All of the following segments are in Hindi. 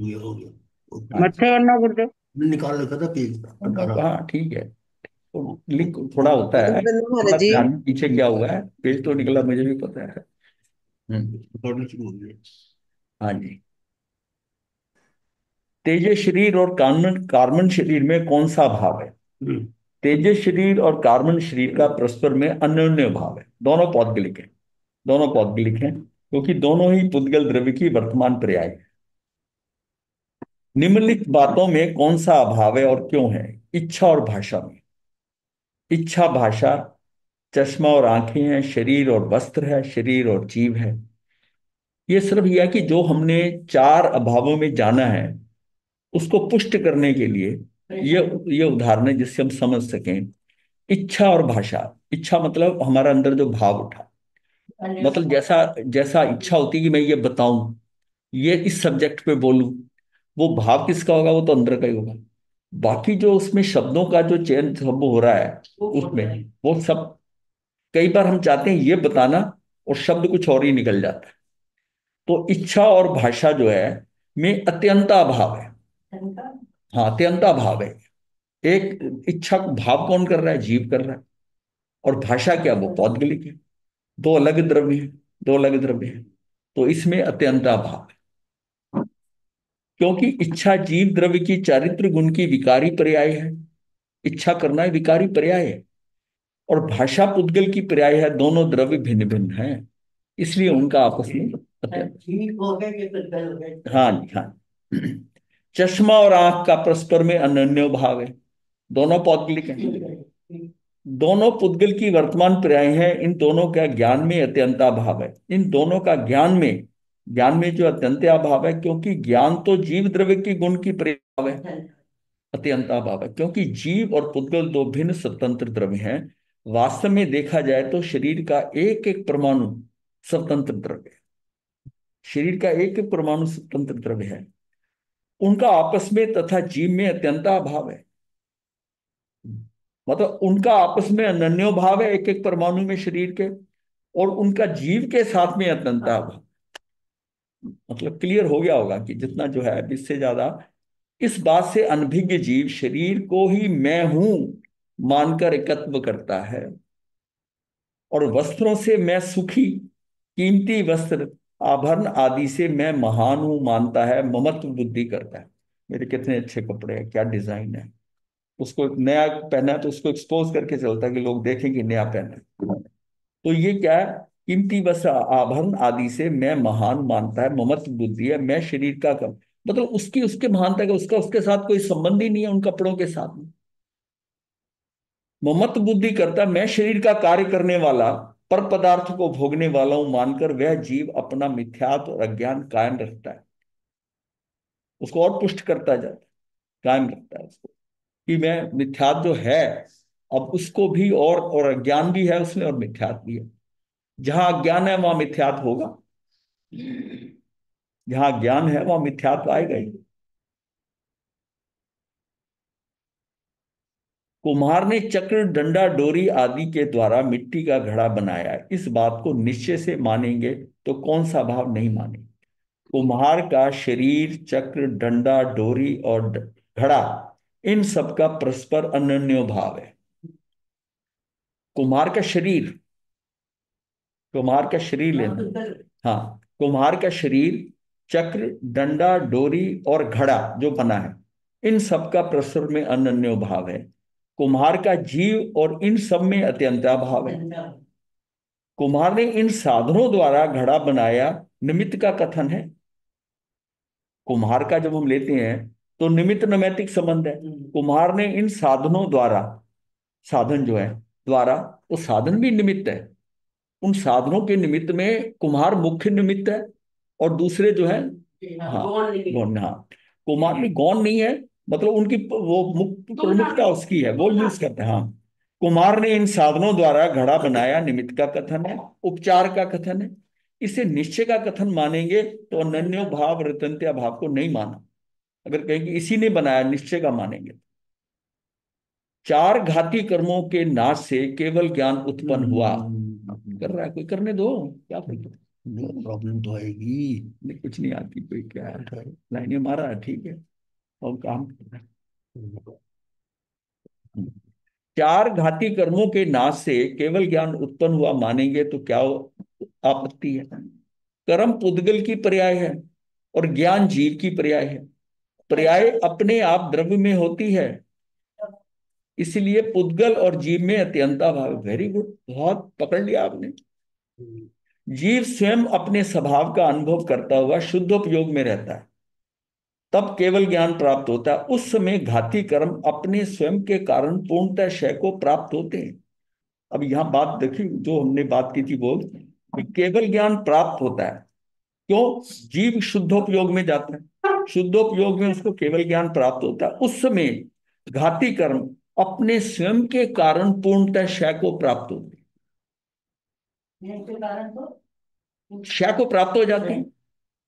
ये हो गया। हाँ ओके। जी। मत्थे करना पड़ता है। मैंने निकाल रखा था पेज 18। हाँ ठीक है। तो लिंक थोड़ा होता है, नंदन थोड़ा महाराज जी। ध्यान पीछे क्या हुआ है, पेज तो निकला मुझे भी पता है। रिकॉर्डिंग शुरू हो गई। हाँ जी। तेजस शरीर और कार्बन कार्बन शरीर में कौन सा भाव है? हम्म। तेजस शरीर और कार्बन शरीर का परस्पर में अन्योन्य भाव है। दोनों पौद्गलिक है, दोनों पौद्गलिक हैं, क्योंकि दोनों ही पुद्गल द्रव्य की वर्तमान पर्याय है। निम्नलिखित बातों में कौन सा अभाव है और क्यों है? इच्छा और भाषा में। इच्छा भाषा, चश्मा और आंखें हैं, शरीर और वस्त्र है, शरीर और जीव है। ये सिर्फ यह है कि जो हमने चार अभावों में जाना है उसको पुष्ट करने के लिए ये उदाहरण है जिससे हम समझ सकें। इच्छा और भाषा। इच्छा मतलब हमारा अंदर जो भाव उठा, मतलब जैसा जैसा इच्छा होती है कि मैं ये बताऊं, ये इस सब्जेक्ट पे बोलूं, वो भाव किसका होगा? वो तो अंदर का ही होगा। बाकी जो उसमें शब्दों का जो चयन सब हो रहा है उसमें, वो सब कई बार हम चाहते हैं ये बताना और शब्द कुछ और ही निकल जाता है। तो इच्छा और भाषा जो है में अत्यंता भाव है। हाँ, अत्यंता भाव है। एक इच्छा को भाव कौन कर रहा है? जीव कर रहा है। और भाषा क्या? वो पौद्गलिक है। दो अलग द्रव्य हैं, दो अलग द्रव्य हैं। तो इसमें अत्यंता भाव है, क्योंकि इच्छा जीव द्रव्य की चारित्र गुण की विकारी पर्याय है। इच्छा करना विकारी पर्याय है। और भाषा पुद्गल की पर्याय है। दोनों द्रव्य भिन्न भिन्न हैं, इसलिए उनका आपस में ठीक हो गए कि पुद्गल हो गए। हाँ जी, हाँ। चश्मा और आंख का परस्पर में अनन्य भाव है। दोनों पौद्गलिक हैं, दोनों पुद्गल की वर्तमान पर्याय है। इन दोनों का ज्ञान में अत्यंता भाव है। इन दोनों का ज्ञान में जो अत्यंता भाव है, क्योंकि ज्ञान तो जीव द्रव्य की गुण की पर्याय है। अत्यंता भाव है क्योंकि जीव और पुद्गल दो भिन्न स्वतंत्र द्रव्य हैं। वास्तव में देखा जाए तो शरीर का एक एक परमाणु स्वतंत्र द्रव्य है। शरीर का एक एक परमाणु स्वतंत्र द्रव्य है। उनका आपस में तथा जीव में अत्यंता भाव है। मतलब उनका आपस में अनन्यो भाव है, एक एक परमाणु में शरीर के। और उनका जीव के साथ में अत्यंता भाव। मतलब क्लियर हो गया होगा कि जितना जो है अब इससे ज्यादा इस बात से अनभिज्ञ जीव शरीर को ही मैं हूं मानकर एकत्व करता है। और वस्त्रों से मैं सुखी, कीमती वस्त्र, आभरण आदि से मैं महान हूं मानता है, ममत्व बुद्धि करता है। मेरे कितने अच्छे कपड़े हैं, क्या डिजाइन है। उसको नया पहना है तो उसको एक्सपोज करके चलता है कि लोग देखेंगे नया पहना है। तो ये क्या है? कीमती वस्त्र आभरण आदि से मैं महान मानता है, ममत्व बुद्धि है। मैं शरीर का कम, मतलब उसकी उसके महानता का उसका उसके साथ कोई संबंध ही नहीं है उन कपड़ों के साथ में। ममत्व बुद्धि करता, मैं शरीर का कार्य करने वाला, पर पदार्थ को भोगने वाला हूं मानकर वह जीव अपना मिथ्यात्व और अज्ञान कायम रखता है। उसको और पुष्ट करता जाता है, कायम रखता है उसको, कि मैं मिथ्यात्व जो है, अब उसको भी और अज्ञान भी है उसमें और मिथ्यात्व भी है। जहां अज्ञान है वहां मिथ्यात्व होगा, जहां ज्ञान है वहां मिथ्यात्व आएगा ही। कुम्हार ने चक्र डंडा डोरी आदि के द्वारा मिट्टी का घड़ा बनाया। इस बात को निश्चय से मानेंगे तो कौन सा भाव नहीं मानेंगे? कुम्हार का शरीर, चक्र, डंडा, डोरी और घड़ा, इन सब का परस्पर अनन्य भाव है। कुम्हार का शरीर, कुम्हार का शरीर लेना। हाँ, कुम्हार का शरीर, चक्र, डंडा, डोरी और घड़ा जो बना है, इन सब का परस्पर में अनन्य भाव है। कुम्हार का जीव और इन सब में अत्यंता भाव है। कुम्हार ने इन साधनों द्वारा घड़ा बनाया, निमित्त का कथन है। कुम्हार का जब हम लेते हैं तो निमित्त नैमित्तिक संबंध है। कुम्हार ने इन साधनों द्वारा, साधन जो है द्वारा, वो साधन भी निमित्त है। उन साधनों के निमित्त में कुम्हार मुख्य निमित्त है, और दूसरे जो है, हाँ, गौण, हाँ। कुम्हार में गौण नहीं है, मतलब उनकी वो मुख्य प्रमुखता उसकी है, वो यूज करते हैं। हाँ, कुम्हार ने इन साधनों द्वारा घड़ा बनाया, निमित्त का कथन है, उपचार का कथन है। इसे निश्चय का कथन मानेंगे तो अनन्यो भाव रतन्त्या भाव को नहीं माना। अगर कहें कि इसी ने बनाया, निश्चय का मानेंगे। चार घाती कर्मों के नाश से केवल ज्ञान उत्पन्न हुआ। कर रहा है कोई, करने दो, क्या फर्क है? प्रॉब्लम तो आएगी। नहीं, कुछ नहीं आती, कोई क्या है, कुछ आए- लाइनें मारा है, ठीक है, और काम कर रहा है। चार घाती कर्मों के नाश से केवल ज्ञान उत्पन्न हुआ मानेंगे तो क्या आपत्ति है? कर्म पुद्गल की पर्याय है और ज्ञान जीव की पर्याय है। पर्याय अपने आप द्रव्य में होती है, इसलिए पुद्गल और जीव में अत्यंता भाव। वेरी गुड, बहुत पकड़ लिया आपने। जीव स्वयं अपने स्वभाव का अनुभव करता हुआ शुद्धोपयोग में रहता है, तब केवल ज्ञान प्राप्त होता है। उस समय घाती कर्म अपने स्वयं के कारण पूर्णतः क्षय को प्राप्त होते हैं। अब यहां बात देखी, जो हमने बात की थी वो कि केवल ज्ञान प्राप्त होता है। क्यों? जीव शुद्धोपयोग में जाता है, शुद्धोपयोग में उसको केवल ज्ञान प्राप्त होता है। उस समय घाती कर्म अपने स्वयं के कारण पूर्णतः क्षय को प्राप्त होते हैं, क्षय को प्राप्त हो जाते हैं।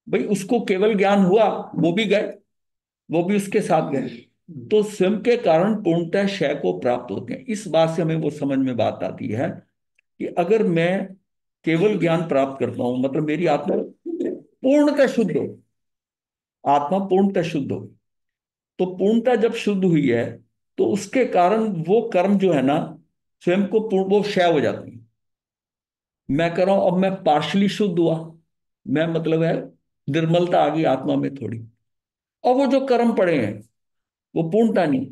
भाई उसको केवल ज्ञान हुआ, वो भी गए, वो भी उसके साथ गए, तो स्वयं के कारण पूर्णतः क्षय को प्राप्त होते हैं। इस बात से हमें वो समझ में बात आती है कि अगर मैं केवल ज्ञान प्राप्त करता हूं, मतलब मेरी आत्मा पूर्णतः शुद्ध हो, आत्मा पूर्णतः शुद्ध हो, तो पूर्णतः जब शुद्ध हुई है तो उसके कारण वो कर्म जो है ना, स्वयं को पूर्ण वो क्षय हो जाती है। मैं कह रहा हूं अब मैं पार्शली शुद्ध हुआ, मैं मतलब है निर्मलता आ गई आत्मा में थोड़ी, और वो जो कर्म पड़े हैं वो पूर्णता नहीं,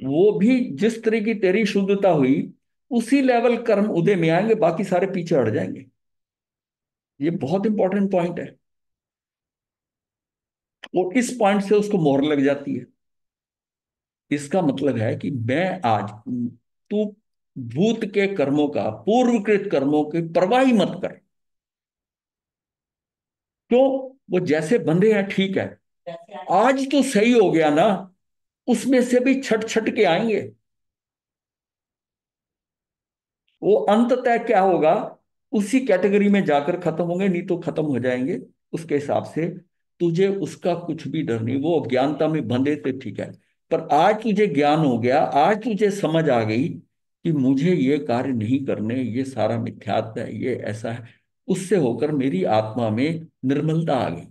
वो भी जिस तरह की तेरी शुद्धता हुई उसी लेवल कर्म उदय में आएंगे, बाकी सारे पीछे हट जाएंगे। ये बहुत इंपॉर्टेंट पॉइंट है, और इस पॉइंट से उसको मोहर लग जाती है। इसका मतलब है कि मैं आज, तू भूत के कर्मों का, पूर्वकृत कर्मों की परवाह ही मत कर। क्यों? वो जैसे बंधे हैं ठीक है, आज तो सही हो गया ना, उसमें से भी छट छट के आएंगे। वो अंततः क्या होगा, उसी कैटेगरी में जाकर खत्म होंगे, नहीं तो खत्म हो जाएंगे। उसके हिसाब से तुझे उसका कुछ भी डर नहीं। वो अज्ञानता में बंधे थे ठीक है, पर आज तुझे ज्ञान हो गया, आज तुझे समझ आ गई कि मुझे ये कार्य नहीं करने, ये सारा मिथ्यात्व है, ये ऐसा है। उससे होकर मेरी आत्मा में निर्मलता आ गई।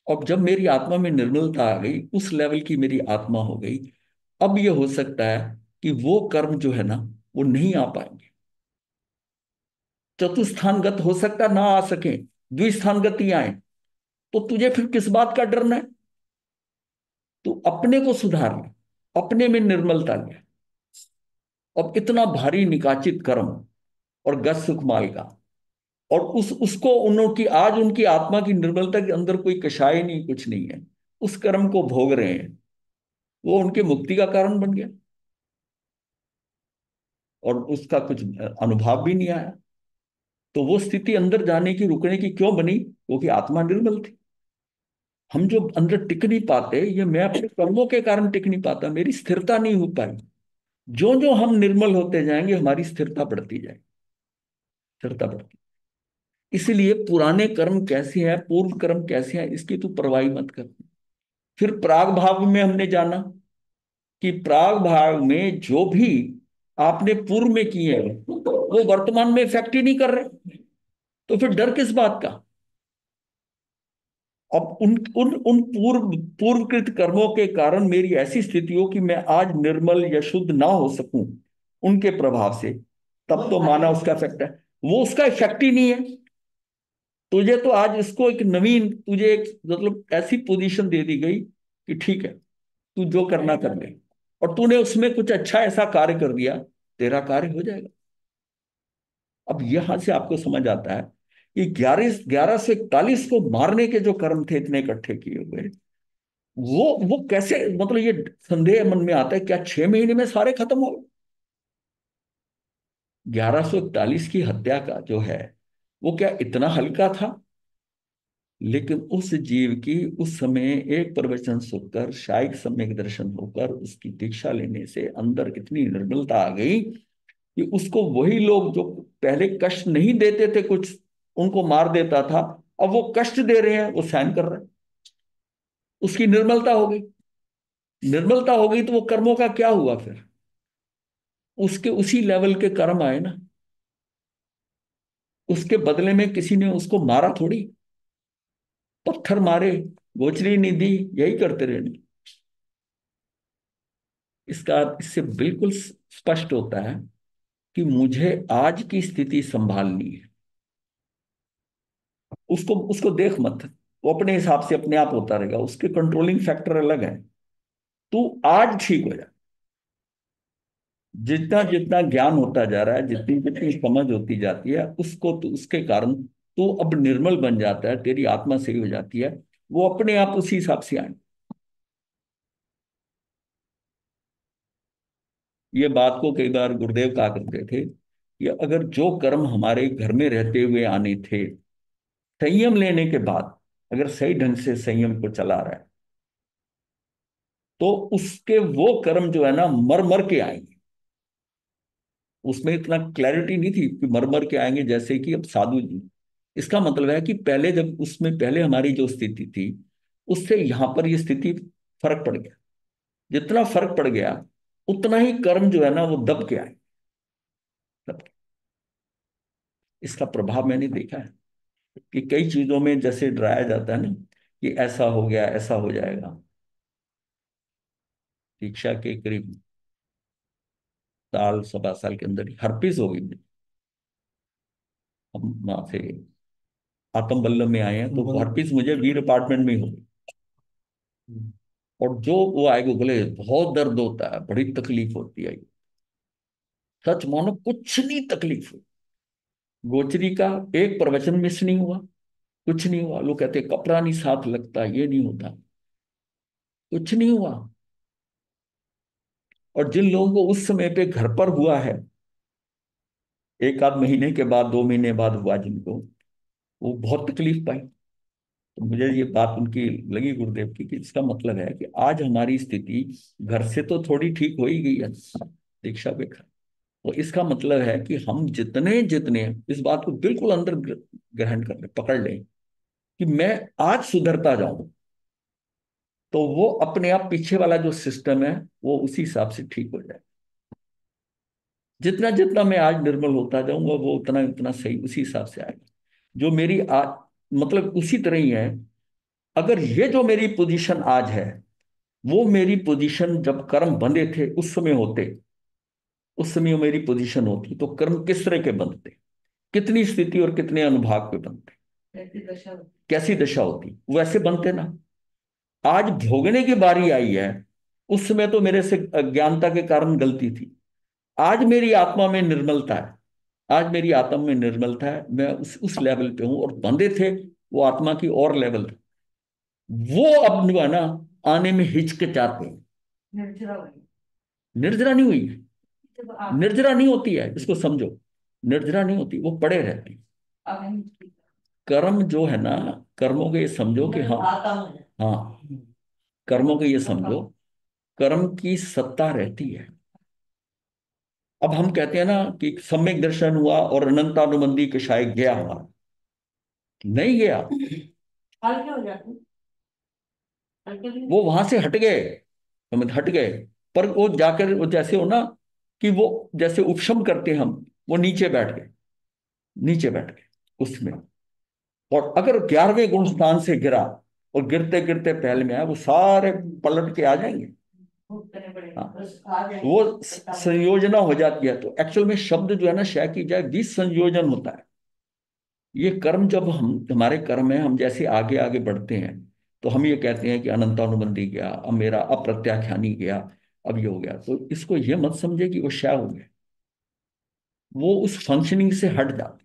और जब मेरी आत्मा में निर्मलता आ गई, उस लेवल की मेरी आत्मा हो गई, अब ये हो सकता है कि वो कर्म जो है ना, वो नहीं आ पाएंगे। चतुस्थानगत हो सकता ना आ सके, द्विस्थानगत ही आए, तो तुझे फिर किस बात का डरना है? तू अपने को सुधार ले, अपने में निर्मलता ले। अब इतना भारी निकाचित कर्म और गस सुख माल का, और उसको उनकी आज उनकी आत्मा की निर्मलता के अंदर कोई कषाय नहीं, कुछ नहीं है, उस कर्म को भोग रहे हैं, वो उनके मुक्ति का कारण बन गया, और उसका कुछ अनुभव भी नहीं आया। तो वो स्थिति अंदर जाने की, रुकने की क्यों बनी? क्योंकि आत्मा निर्मल थी। हम जो अंदर टिक नहीं पाते, ये मैं अपने कर्मों के कारण टिक नहीं पाता, मेरी स्थिरता नहीं हो पाई। जो जो हम निर्मल होते जाएंगे हमारी स्थिरता बढ़ती जाएगी, स्थिरता बढ़ती। इसलिए पुराने कर्म कैसे हैं, पूर्व कर्म कैसे हैं, इसकी तू परवाही मत कर। फिर प्राग भाव में हमने जाना कि प्राग भाव में जो भी आपने पूर्व में किए हैं वो वर्तमान में इफेक्ट ही नहीं कर रहे, तो फिर डर किस बात का? अब उन उन उन पूर्वकृत कर्मों के कारण मेरी ऐसी स्थिति हो कि मैं आज निर्मल या शुद्ध ना हो सकूं उनके प्रभाव से, तब तो माना उसका इफेक्ट है। वो उसका इफेक्ट ही नहीं है। तुझे तो आज इसको एक नवीन, तुझे एक मतलब ऐसी पोजीशन दे दी गई कि ठीक है, तू जो करना कर ले, और तूने उसमें कुछ अच्छा ऐसा कार्य कर दिया, तेरा कार्य हो जाएगा। अब यहां से आपको समझ आता है कि 1141 को मारने के जो कर्म थे इतने इकट्ठे किए हुए, वो कैसे, मतलब ये संदेह मन में आता है, क्या 6 महीने में सारे खत्म हो गए? 1141 की हत्या का जो है, वो क्या इतना हल्का था? लेकिन उस जीव की उस समय एक प्रवचन सुनकर, शायद सम्यक दर्शन होकर, उसकी दीक्षा लेने से अंदर इतनी निर्मलता आ गई कि उसको वही लोग जो पहले कष्ट नहीं देते थे कुछ, उनको मार देता था, अब वो कष्ट दे रहे हैं, वो सहन कर रहे हैं। उसकी निर्मलता हो गई। निर्मलता हो गई तो वो कर्मों का क्या हुआ फिर? उसके उसी लेवल के कर्म आए ना। उसके बदले में किसी ने उसको मारा थोड़ी, पत्थर मारे, गोचरी नहीं दी, यही करते रहे। इसका इससे बिल्कुल स्पष्ट होता है कि मुझे आज की स्थिति संभालनी है। उसको उसको देख मत, वो अपने हिसाब से अपने आप होता रहेगा, उसके कंट्रोलिंग फैक्टर अलग है। तू आज ठीक हो जा। जितना जितना ज्ञान होता जा रहा है, जितनी जितनी समझ होती जाती है, उसको तो उसके कारण तू अब निर्मल बन जाता है, तेरी आत्मा सही हो जाती है। वो अपने आप उसी हिसाब से आए। ये बात को कई बार गुरुदेव कहा करते थे कि अगर जो कर्म हमारे घर में रहते हुए आने थे, संयम लेने के बाद अगर सही ढंग से संयम को चला रहा है, तो उसके वो कर्म जो है ना मर मर के आएंगे। उसमें इतना क्लैरिटी नहीं थी कि मर मर के आएंगे जैसे कि अब साधु जी। इसका मतलब है कि पहले जब उसमें पहले हमारी जो स्थिति थी, उससे यहां पर ये स्थिति फर्क पड़ गया। जितना फर्क पड़ गया, उतना ही कर्म जो है ना वो दब के आए, दब के। इसका प्रभाव मैंने देखा है कि कई चीजों में जैसे डराया जाता है ना कि ऐसा हो गया, ऐसा हो जाएगा। शिक्षा के करीब साल सवा साल के अंदर ही हर्पिस हो गई। हम वहां से आत्म बल्लभ में आए हैं, तो हर्पिस मुझे वीर अपार्टमेंट में ही हो गई। और जो वो आएगा बोले बहुत दर्द होता है, बड़ी तकलीफ होती है। सच मानो कुछ नहीं तकलीफ हुई। गोचरी का एक प्रवचन मिस नहीं हुआ, कुछ नहीं हुआ। लोग कहते कपड़ा नहीं साथ लगता, ये नहीं होता, कुछ नहीं हुआ। और जिन लोगों को उस समय पे घर पर हुआ है, एक आध महीने के बाद, 2 महीने बाद हुआ जिनको, वो बहुत तकलीफ पाई। तो मुझे ये बात उनकी लगी गुरुदेव की कि इसका मतलब है कि आज हमारी स्थिति घर से तो थोड़ी ठीक हो ही गई है दीक्षा पे। तो इसका मतलब है कि हम जितने जितने इस बात को बिल्कुल अंदर ग्रहण कर ले, पकड़ लें कि मैं आज सुधरता जाऊं, तो वो अपने आप पीछे वाला जो सिस्टम है वो उसी हिसाब से ठीक हो जाए। जितना जितना मैं आज निर्मल होता जाऊंगा, वो उतना उतना सही उसी हिसाब से आएगा। जो मेरी आज, मतलब उसी तरह ही है। अगर ये जो मेरी पोजीशन आज है, वो मेरी पोजीशन जब कर्म बंधे थे उस समय होते, उस समय वो मेरी पोजीशन होती, तो कर्म किस तरह के बनते, कितनी स्थिति और कितने अनुभाग पे बनते, कैसी दशा होती, वैसे बनते ना। आज भोगने की बारी आई है, उस समय तो मेरे से अज्ञानता के कारण गलती थी। आज मेरी आत्मा में निर्मलता है, आज मेरी आत्मा में निर्मलता है, मैं उस लेवल पे हूं। और बंधे थे, वो आत्मा की और लेवल था, वो अब जो है ना आने में हिचकिचाते हैं। निर्जरा नहीं हुई, निर्जरा नहीं होती है, इसको समझो। निर्जरा नहीं होती, वो पड़े रहती। कर्म जो है ना, कर्मों के ये समझो कि हाँ, हाँ, कर्मों के ये समझो, कर्म की सत्ता रहती है। अब हम कहते हैं ना कि सम्यक दर्शन हुआ और अनंतानुबंधी कषाय गया हमारा, नहीं गया। वो वहां से हट गए, समझ हट गए। पर वो जाकर वो जैसे हो ना कि वो जैसे उपशम करते हैं हम, वो नीचे बैठ गए, नीचे बैठ गए उसमें। और अगर 11वें गुण स्थान से गिरा और गिरते गिरते पहले में आया, वो सारे पलट के आ जाएंगे। हाँ, वो संयोजना हो जाती है। तो एक्चुअल में शब्द जो है ना, शय की जाए विसंयोजन होता है। ये कर्म जब हम हमारे कर्म है, हम जैसे आगे आगे बढ़ते हैं, तो हम ये कहते हैं कि अनंतानुबंधी गया, अब मेरा अप्रत्याख्यानी गया, अब ये हो गया। तो इसको ये मत समझे कि वो क्षय हो गया, वो उस फंक्शनिंग से हट जाते।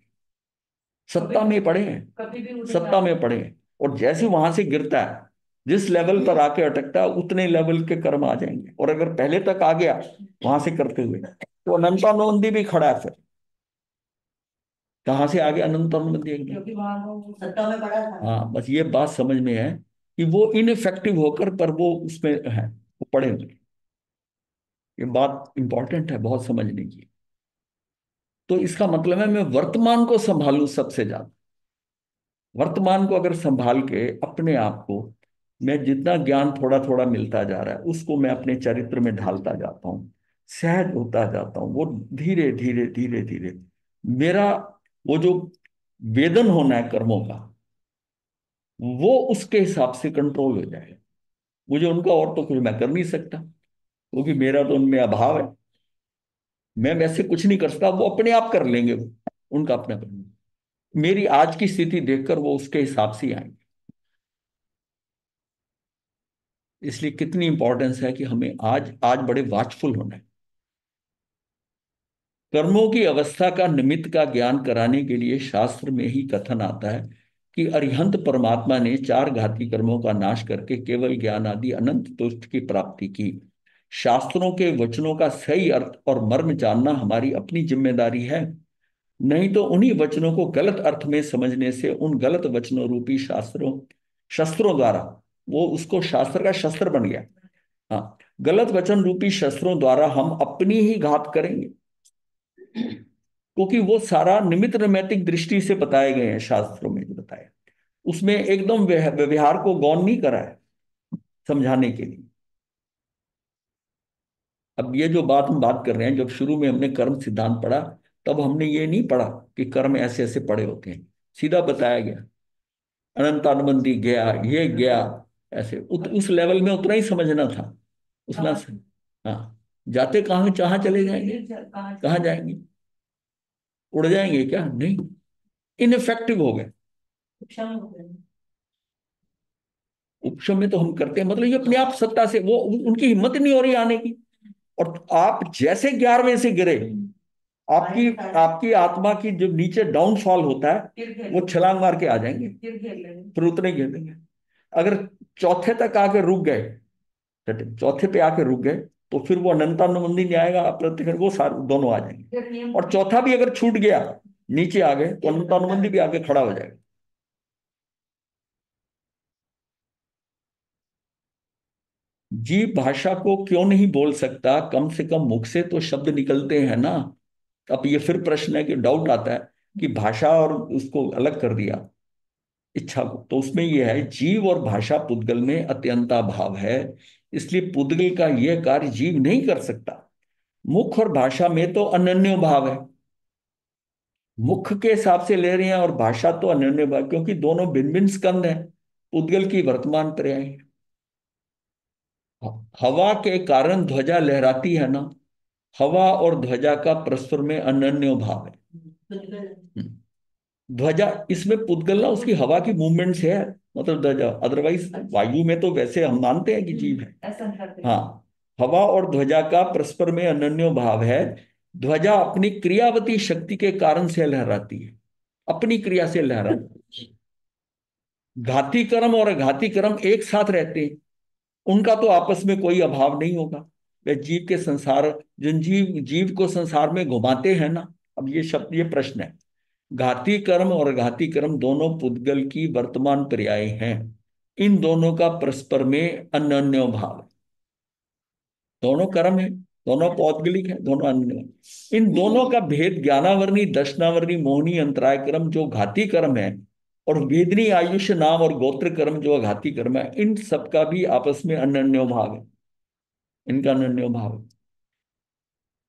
सत्ता में पड़े हैं, सत्ता में पड़े हैं। और जैसे वहां से गिरता है, जिस लेवल पर आके अटकता है, उतने लेवल के कर्म आ जाएंगे। और अगर पहले तक आ गया वहां से करते हुए, तो अनंतानुबंधी भी खड़ा है। फिर कहाँ से आ गया अनंतानुबंधी एकदम? क्योंकि वहां वो सत्ता में पड़ा था। हाँ, बस ये बात समझ में है कि वो इनफेक्टिव होकर, पर वो उसमें है, वो पड़े हुए। ये बात इंपॉर्टेंट है बहुत समझने की। तो इसका मतलब है मैं वर्तमान को संभालूं सबसे ज्यादा। वर्तमान को अगर संभाल के अपने आप को, मैं जितना ज्ञान थोड़ा थोड़ा मिलता जा रहा है उसको मैं अपने चरित्र में ढालता जाता हूँ, सहज होता जाता हूँ। वो धीरे धीरे धीरे धीरे मेरा वो जो वेदन होना है कर्मों का, वो उसके हिसाब से कंट्रोल हो जाएगा। मुझे उनका और तो कुछ मैं कर नहीं सकता, क्योंकि मेरा तो उनमें अभाव है। मैं वैसे कुछ नहीं कर सकता, वो अपने आप कर लेंगे, वो उनका अपना कर। मेरी आज की स्थिति देखकर वो उसके हिसाब से ही आएंगे। इसलिए कितनी इंपॉर्टेंस है कि हमें आज आज बड़े वाचफुल होना है। कर्मों की अवस्था का निमित्त का ज्ञान कराने के लिए शास्त्र में ही कथन आता है कि अरिहंत परमात्मा ने चार घाती कर्मों का नाश करके केवल ज्ञान आदि अनंत तुष्ट की प्राप्ति की। शास्त्रों के वचनों का सही अर्थ और मर्म जानना हमारी अपनी जिम्मेदारी है। नहीं तो उन्हीं वचनों को गलत अर्थ में समझने से उन गलत वचनों रूपी शास्त्रों शस्त्रों द्वारा, वो उसको शास्त्र का शस्त्र बन गया। हाँ, गलत वचन रूपी शस्त्रों द्वारा हम अपनी ही घात करेंगे, क्योंकि वो सारा निमित्त नैमित्तिक दृष्टि से बताए गए हैं शास्त्रों में जो बताया, उसमें एकदम व्यवहार को गौण नहीं करा है समझाने के लिए। अब ये जो बात हम बात कर रहे हैं, जब शुरू में हमने कर्म सिद्धांत पढ़ा, तब हमने ये नहीं पढ़ा कि कर्म ऐसे ऐसे पड़े होते हैं। सीधा बताया गया, अनंतानुबंधी गया, ये गया, ऐसे उस लेवल में उतना ही समझना था। उतना से हाँ, जाते कहाँ चाह चले जाएंगे, कहाँ जाएंगे, उड़ जाएंगे क्या? नहीं, इनफेक्टिव हो गए। उपशम में तो हम करते हैं, मतलब ये अपने आप सत्ता से, वो उनकी हिम्मत नहीं हो रही आने की। और आप जैसे 11वें से गिरे, आपकी आपकी आत्मा की जो नीचे डाउनफॉल होता है, वो छलांग मार के आ जाएंगे, फिर उतने गिर देंगे। अगर चौथे तक आके रुक गए, चौथे पे आके रुक गए, तो फिर वो अनंतानुबंधी नहीं आएगा, अप्रत्यक्ष वो सारे दोनों आ जाएंगे। और चौथा भी अगर छूट गया, नीचे आ गए, तो अनंतानुबंधी भी आके खड़ा हो जाएगा। जीव भाषा को क्यों नहीं बोल सकता? कम से कम मुख से तो शब्द निकलते हैं ना। अब ये फिर प्रश्न है कि डाउट आता है कि भाषा और उसको अलग कर दिया, इच्छा को। तो उसमें यह है, जीव और भाषा पुद्गल में अत्यंता भाव है, इसलिए पुद्गल का यह कार्य जीव नहीं कर सकता। मुख और भाषा में तो अनन्य भाव है, मुख के हिसाब से ले रहे हैं, और भाषा तो अनन्य भाव, क्योंकि दोनों भिन्न भिन्न स्कंद हैं, पुद्गल की वर्तमान पर्याय है। हवा के कारण ध्वजा लहराती है ना, हवा और ध्वजा का परस्पर में अनन्य भाव है। हम्म। ध्वजा इसमें पुद्गल ना उसकी हवा की मूवमेंट से है, मतलब ध्वजा, अदरवाइज वायु में तो वैसे हम मानते हैं कि जीव है। हाँ, हवा और ध्वजा का परस्पर में अनन्य भाव है। ध्वजा अपनी क्रियावती शक्ति के कारण से लहराती है, अपनी क्रिया से लहराती है। घाती कर्म और अघाती कर्म एक साथ रहते हैं, उनका तो आपस में कोई अभाव नहीं होगा। वे जीव के संसार, जिन जीव जीव को संसार में घुमाते हैं ना। अब ये शब्द, ये प्रश्न है, घाती कर्म और घाती कर्म दोनों पुद्गल की वर्तमान पर्याय हैं। इन दोनों का परस्पर में अनन्य भाव है। दोनों कर्म है, दोनों पौद्गलिक है, दोनों अन्य हैं। इन दोनों का भेद ज्ञानावरणी, दशनावरणी, मोहनी, अंतराय कर्म जो घाती कर्म है, और वेदनी, आयुष्य, नाम और गोत्र कर्म जो अघाती कर्म है, इन सबका भी आपस में अनन्य भाव है। इनका अनन्य भाव है।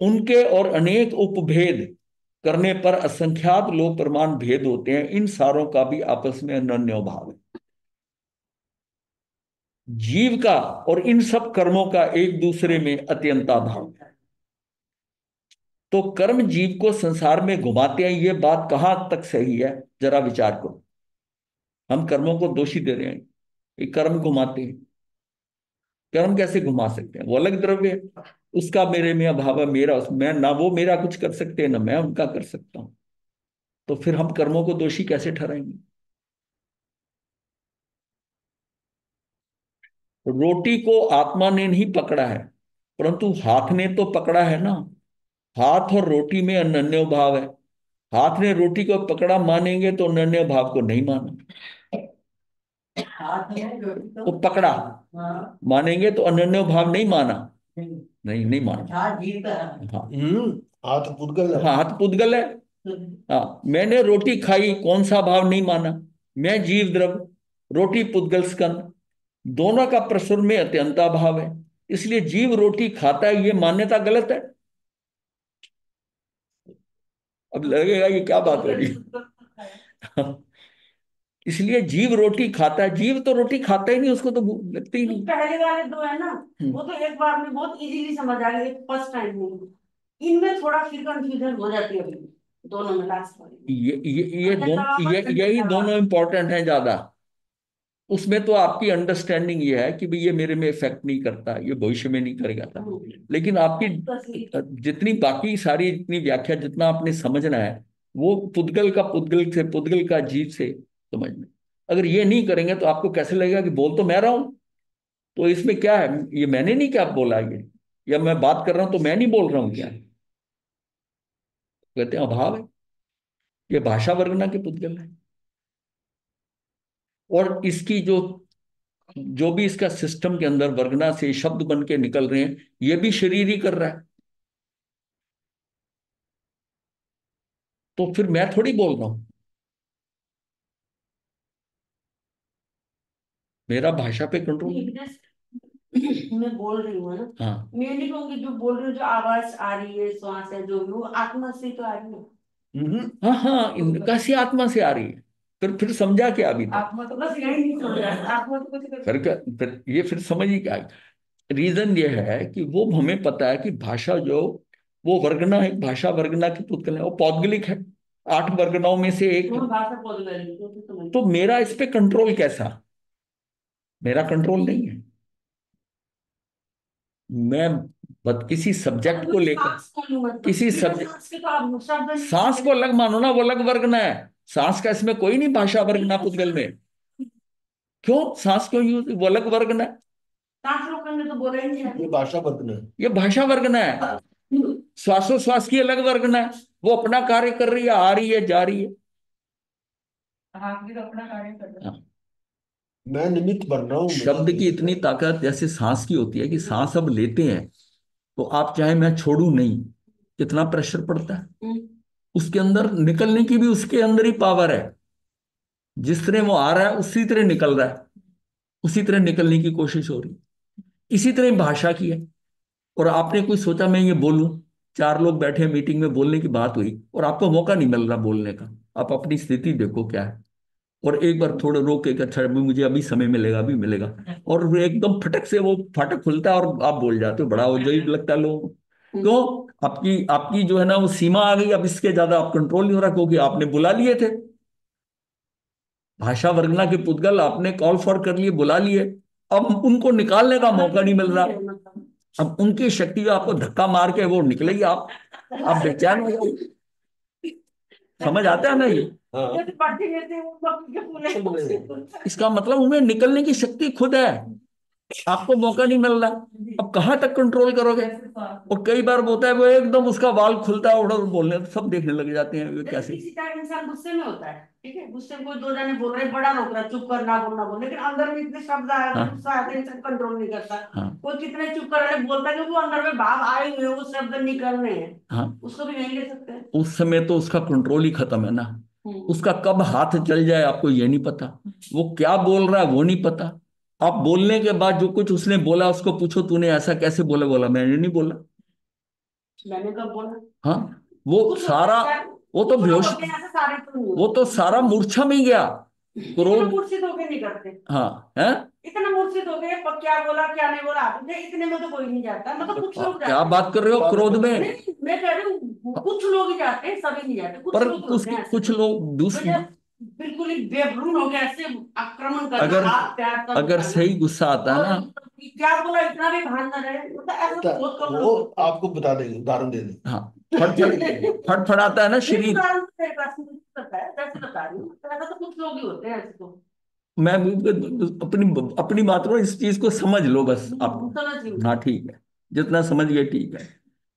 उनके और अनेक उपभेद करने पर असंख्यात लोक प्रमाण भेद होते हैं, इन सारों का भी आपस में अनन्य भाव है। जीव का और इन सब कर्मों का एक दूसरे में अत्यंता भाव है। तो कर्म जीव को संसार में घुमाते हैं, ये बात कहां तक सही है? जरा विचार करो। हम कर्मों को दोषी दे रहे हैं कि कर्म घुमाते हैं। कर्म कैसे घुमा सकते हैं? वो अलग द्रव्य है, उसका मेरे में अभाव है, मेरा उसमें ना, वो मेरा कुछ कर सकते हैं ना मैं उनका कर सकता हूं। तो फिर हम कर्मों को दोषी कैसे ठहराएंगे? रोटी को आत्मा ने नहीं पकड़ा है, परंतु हाथ ने तो पकड़ा है ना। हाथ और रोटी में अनन्य भाव है। हाथ ने रोटी को पकड़ा मानेंगे तो अनन्य भाव को नहीं माना। हाथ ने रोटी को पकड़ा मानेंगे तो अनन्य भाव नहीं माना। नहीं, नहीं माना। हाँ, हाथ पुद्गल है। हाँ, हाथ पुद्गल है। हाँ, मैंने रोटी खाई, कौन सा भाव नहीं माना? मैं जीव द्रव, रोटी पुद्गल स्कंद, दोनों का प्रसुर में अत्यंता भाव है। इसलिए जीव रोटी खाता है, ये मान्यता गलत है। अब लगेगा ये क्या बात हो रही है? इसलिए जीव रोटी खाता है, जीव तो रोटी खाता ही नहीं, उसको तो भूख लगती ही जो नहीं। पहले वाले दो है ना, वो तो एक बार में बहुत इजीली समझ आ गए, फर्स्ट टाइम में। इनमें थोड़ा फिर कंफ्यूजन हो जाती है अभी, दोनों में लास्ट वाले में। ये अन्यथा दोनों, आवाज यही अन्यथा दोनों आवाज। इंपॉर्टेंट है ज्यादा। उसमें तो आपकी अंडरस्टैंडिंग ये है कि भाई ये मेरे में इफेक्ट नहीं करता, ये भविष्य में नहीं करेगा था। लेकिन आपकी जितनी बाकी सारी जितनी व्याख्या, जितना आपने समझना है, वो पुद्गल का पुद्गल से, पुद्गल का जीव से समझना। अगर ये नहीं करेंगे तो आपको कैसे लगेगा कि बोल तो मैं रहा हूं, तो इसमें क्या है, ये मैंने नहीं क्या बोला ये, या मैं बात कर रहा हूं तो मैं नहीं बोल रहा हूं क्या? कहते हैं अभाव है। ये भाषा वर्णना के पुद्गल है। और इसकी जो जो भी इसका सिस्टम के अंदर वर्गना से शब्द बन के निकल रहे हैं, ये भी शरीर ही कर रहा है। तो फिर मैं थोड़ी बोल रहा हूं, मेरा भाषा पे कंट्रोल है। मैं बोल रही हूँ ना, हाँ। मैं नहीं कहूंगी जो बोल रही हूँ, जो आवाज आ रही है, श्वास है, जो भी, वो आत्मा से तो आ रही है। हाँ हाँ, कैसी आत्मा से आ रही है? फिर समझा क्या अभी तक? आत्मा तो बस यही नहीं छोड़ रहा है, आत्मा तो कुछ कर। फिर क्या, फिर ये फिर समझ ही क्या? रीजन ये है कि वो हमें पता है कि भाषा जो, वो वर्गना है, भाषा वर्गना की पुतगल है, वो पौद्गलिक है, 8 वर्गनाओं में से एक है। हम भाषा बोल रहे हैं तो समझ। तो मेरा इस पे कंट्रोल कैसा? मेरा कंट्रोल नहीं है। मैं किसी सब्जेक्ट को लेकर, सांस को लूं मतलब, किसी बिना सब्जेक्ट, सांस के तो आप शब्द नहीं सांस को बोलेंगे। अलग मानो ना, वो अलग वर्गना है। सांस का इसमें कोई नहीं भाषा वर्गना पुद्गल में। क्यों सांस क्यों यूज, वो अलग वर्गना है। सांस रोकने तो बोला ही नहीं ये है। भाषा बदले। ये भाषा वर्गना है। श्वासोश्वास की अलग वर्गना है, वो अपना कार्य कर रही है, आ रही है, जा रही है। आप भी तो अपना कार्य कर रहे हाँ। मैं निमित्त बन रहा हूँ, मेरा शब्द की निमित्त इतनी है। ताकत जैसे सांस की होती है कि हो। सांस अब लेते हैं तो आप चाहे मैं छोड़ू नहीं, कितना प्रेशर पड़ता है उसके अंदर, निकलने की भी उसके अंदर ही पावर है। जिस तरह वो आ रहा है उसी तरह निकल रहा है, उसी तरह निकलने की कोशिश हो रही है। इसी तरह भाषा की है। और आपने कोई सोचा मैं ये बोलूं, 4 लोग बैठे हैं मीटिंग में, बोलने की बात हुई और आपको मौका नहीं मिल रहा बोलने का। आप अपनी स्थिति देखो क्या है। और एक बार थोड़ा रोक के, अच्छा अभी मुझे अभी समय मिलेगा, अभी मिलेगा, और वो एकदम फटक से वो फाटक खुलता है और आप बोल जाते हो, बड़ा अजीब लगता है लोगों को। क्यों? आपकी आपकी जो है ना वो सीमा आ गई, अब इसके ज्यादा आप कंट्रोल नहीं हो रहा, क्योंकि आपने बुला लिए थे। भाषा वर्गना के पुद्गल आपने कॉल फॉर कर लिए, बुला लिए। अब उनको निकालने का मौका नहीं मिल रहा। अब उनकी शक्ति जो आपको धक्का मार के वो निकलेगी, आप बेचैन हो जाओगे। समझ आता है ना ये? हाँ। जैसे पढ़ते रहते हैं वो बकरी के फूले। इसका मतलब उनमें निकलने की शक्ति खुद है, आपको मौका नहीं मिल रहा। अब कहाँ तक कंट्रोल करोगे? और कई बार होता है वो एकदम उसका बाल खुलता है, उधर बोलने तो सब देखने लग जाते हैं ये जैसे कैसे। किसी टाइम इंसान गुस्से में होता है, ठीक है, गुस्से में कोई दो जने बोल रहे हैं, बड़ा रोक रहा है, चुप कर, ना बोलना बोल, लेकिन अंदर में इतने शब्द आए हाँ हैं, गुस्सा आता है, इंसान कंट्रोल नहीं करता। हाँ कोई कितने चुप कर रहे बोलता है, क्योंकि वो अंदर में भाव आए हुए हैं, वो शब्द निकल रहे हैं, हाँ। उसको भी नहीं ले सकते। उस समय तो उसका कंट्रोल ही खत्म है ना। हम्म। उसका कब हाथ चल जाए आपको ये नहीं पता, वो क्या बोल रहा है वो नहीं पता। आप बोलने के बाद जो कुछ उसने बोला उसको पूछो तूने ऐसा कैसे बोला, बोला मैंने नहीं बोला। मैंने कब बोला? हाँ। वो कुछ होता सारा, है, वो तो कुछ लोग बेहोश, होते हैं ऐसे, सारे तो नहीं वो तो होते। सारा मूर्छा में ही गया। इतना क्रोध। मूर्छित होके नहीं करते। हाँ है। इतना मूर्छित हो गए, क्या बोला क्या नहीं बोला, इतने में तो कोई नहीं जाता, मतलब कुछ लोग क्या जाते हैं। बात कर रहे हो क्रोध में? नहीं, मैं कह रही हूँ कुछ लोग ही जाते हैं, सभी नहीं जाते, कुछ पर लोग कुछ होते हैं ऐसे। कुछ लोग तो जब बिल्कुल ही बेभरून हो गया, ऐसे आक्रमण करना, अगर हाथ पैर तक अगर उठाना, सही गुस्सा आता है और ना, क्या बोला इतना भी भान ना रहे, मतलब ऐसा तो बहुत कम वो लोग होते हैं। आपको बता देंगे, उदाहरण दे देंगे। हाँ, फटफट, फटफड़ाता है ना नहीं, शरीर। उदाहरण तो मेरे पास नहीं पता है, वैसे बता रही हूँ, तो ऐसा तो कुछ लोग ही होते हैं ऐसे तो। मैं अपनी अपनी बात में इस चीज को समझ लो बस आप। समझ रही हाँ हूँ। ठीक है, जितना समझ गए ठीक है।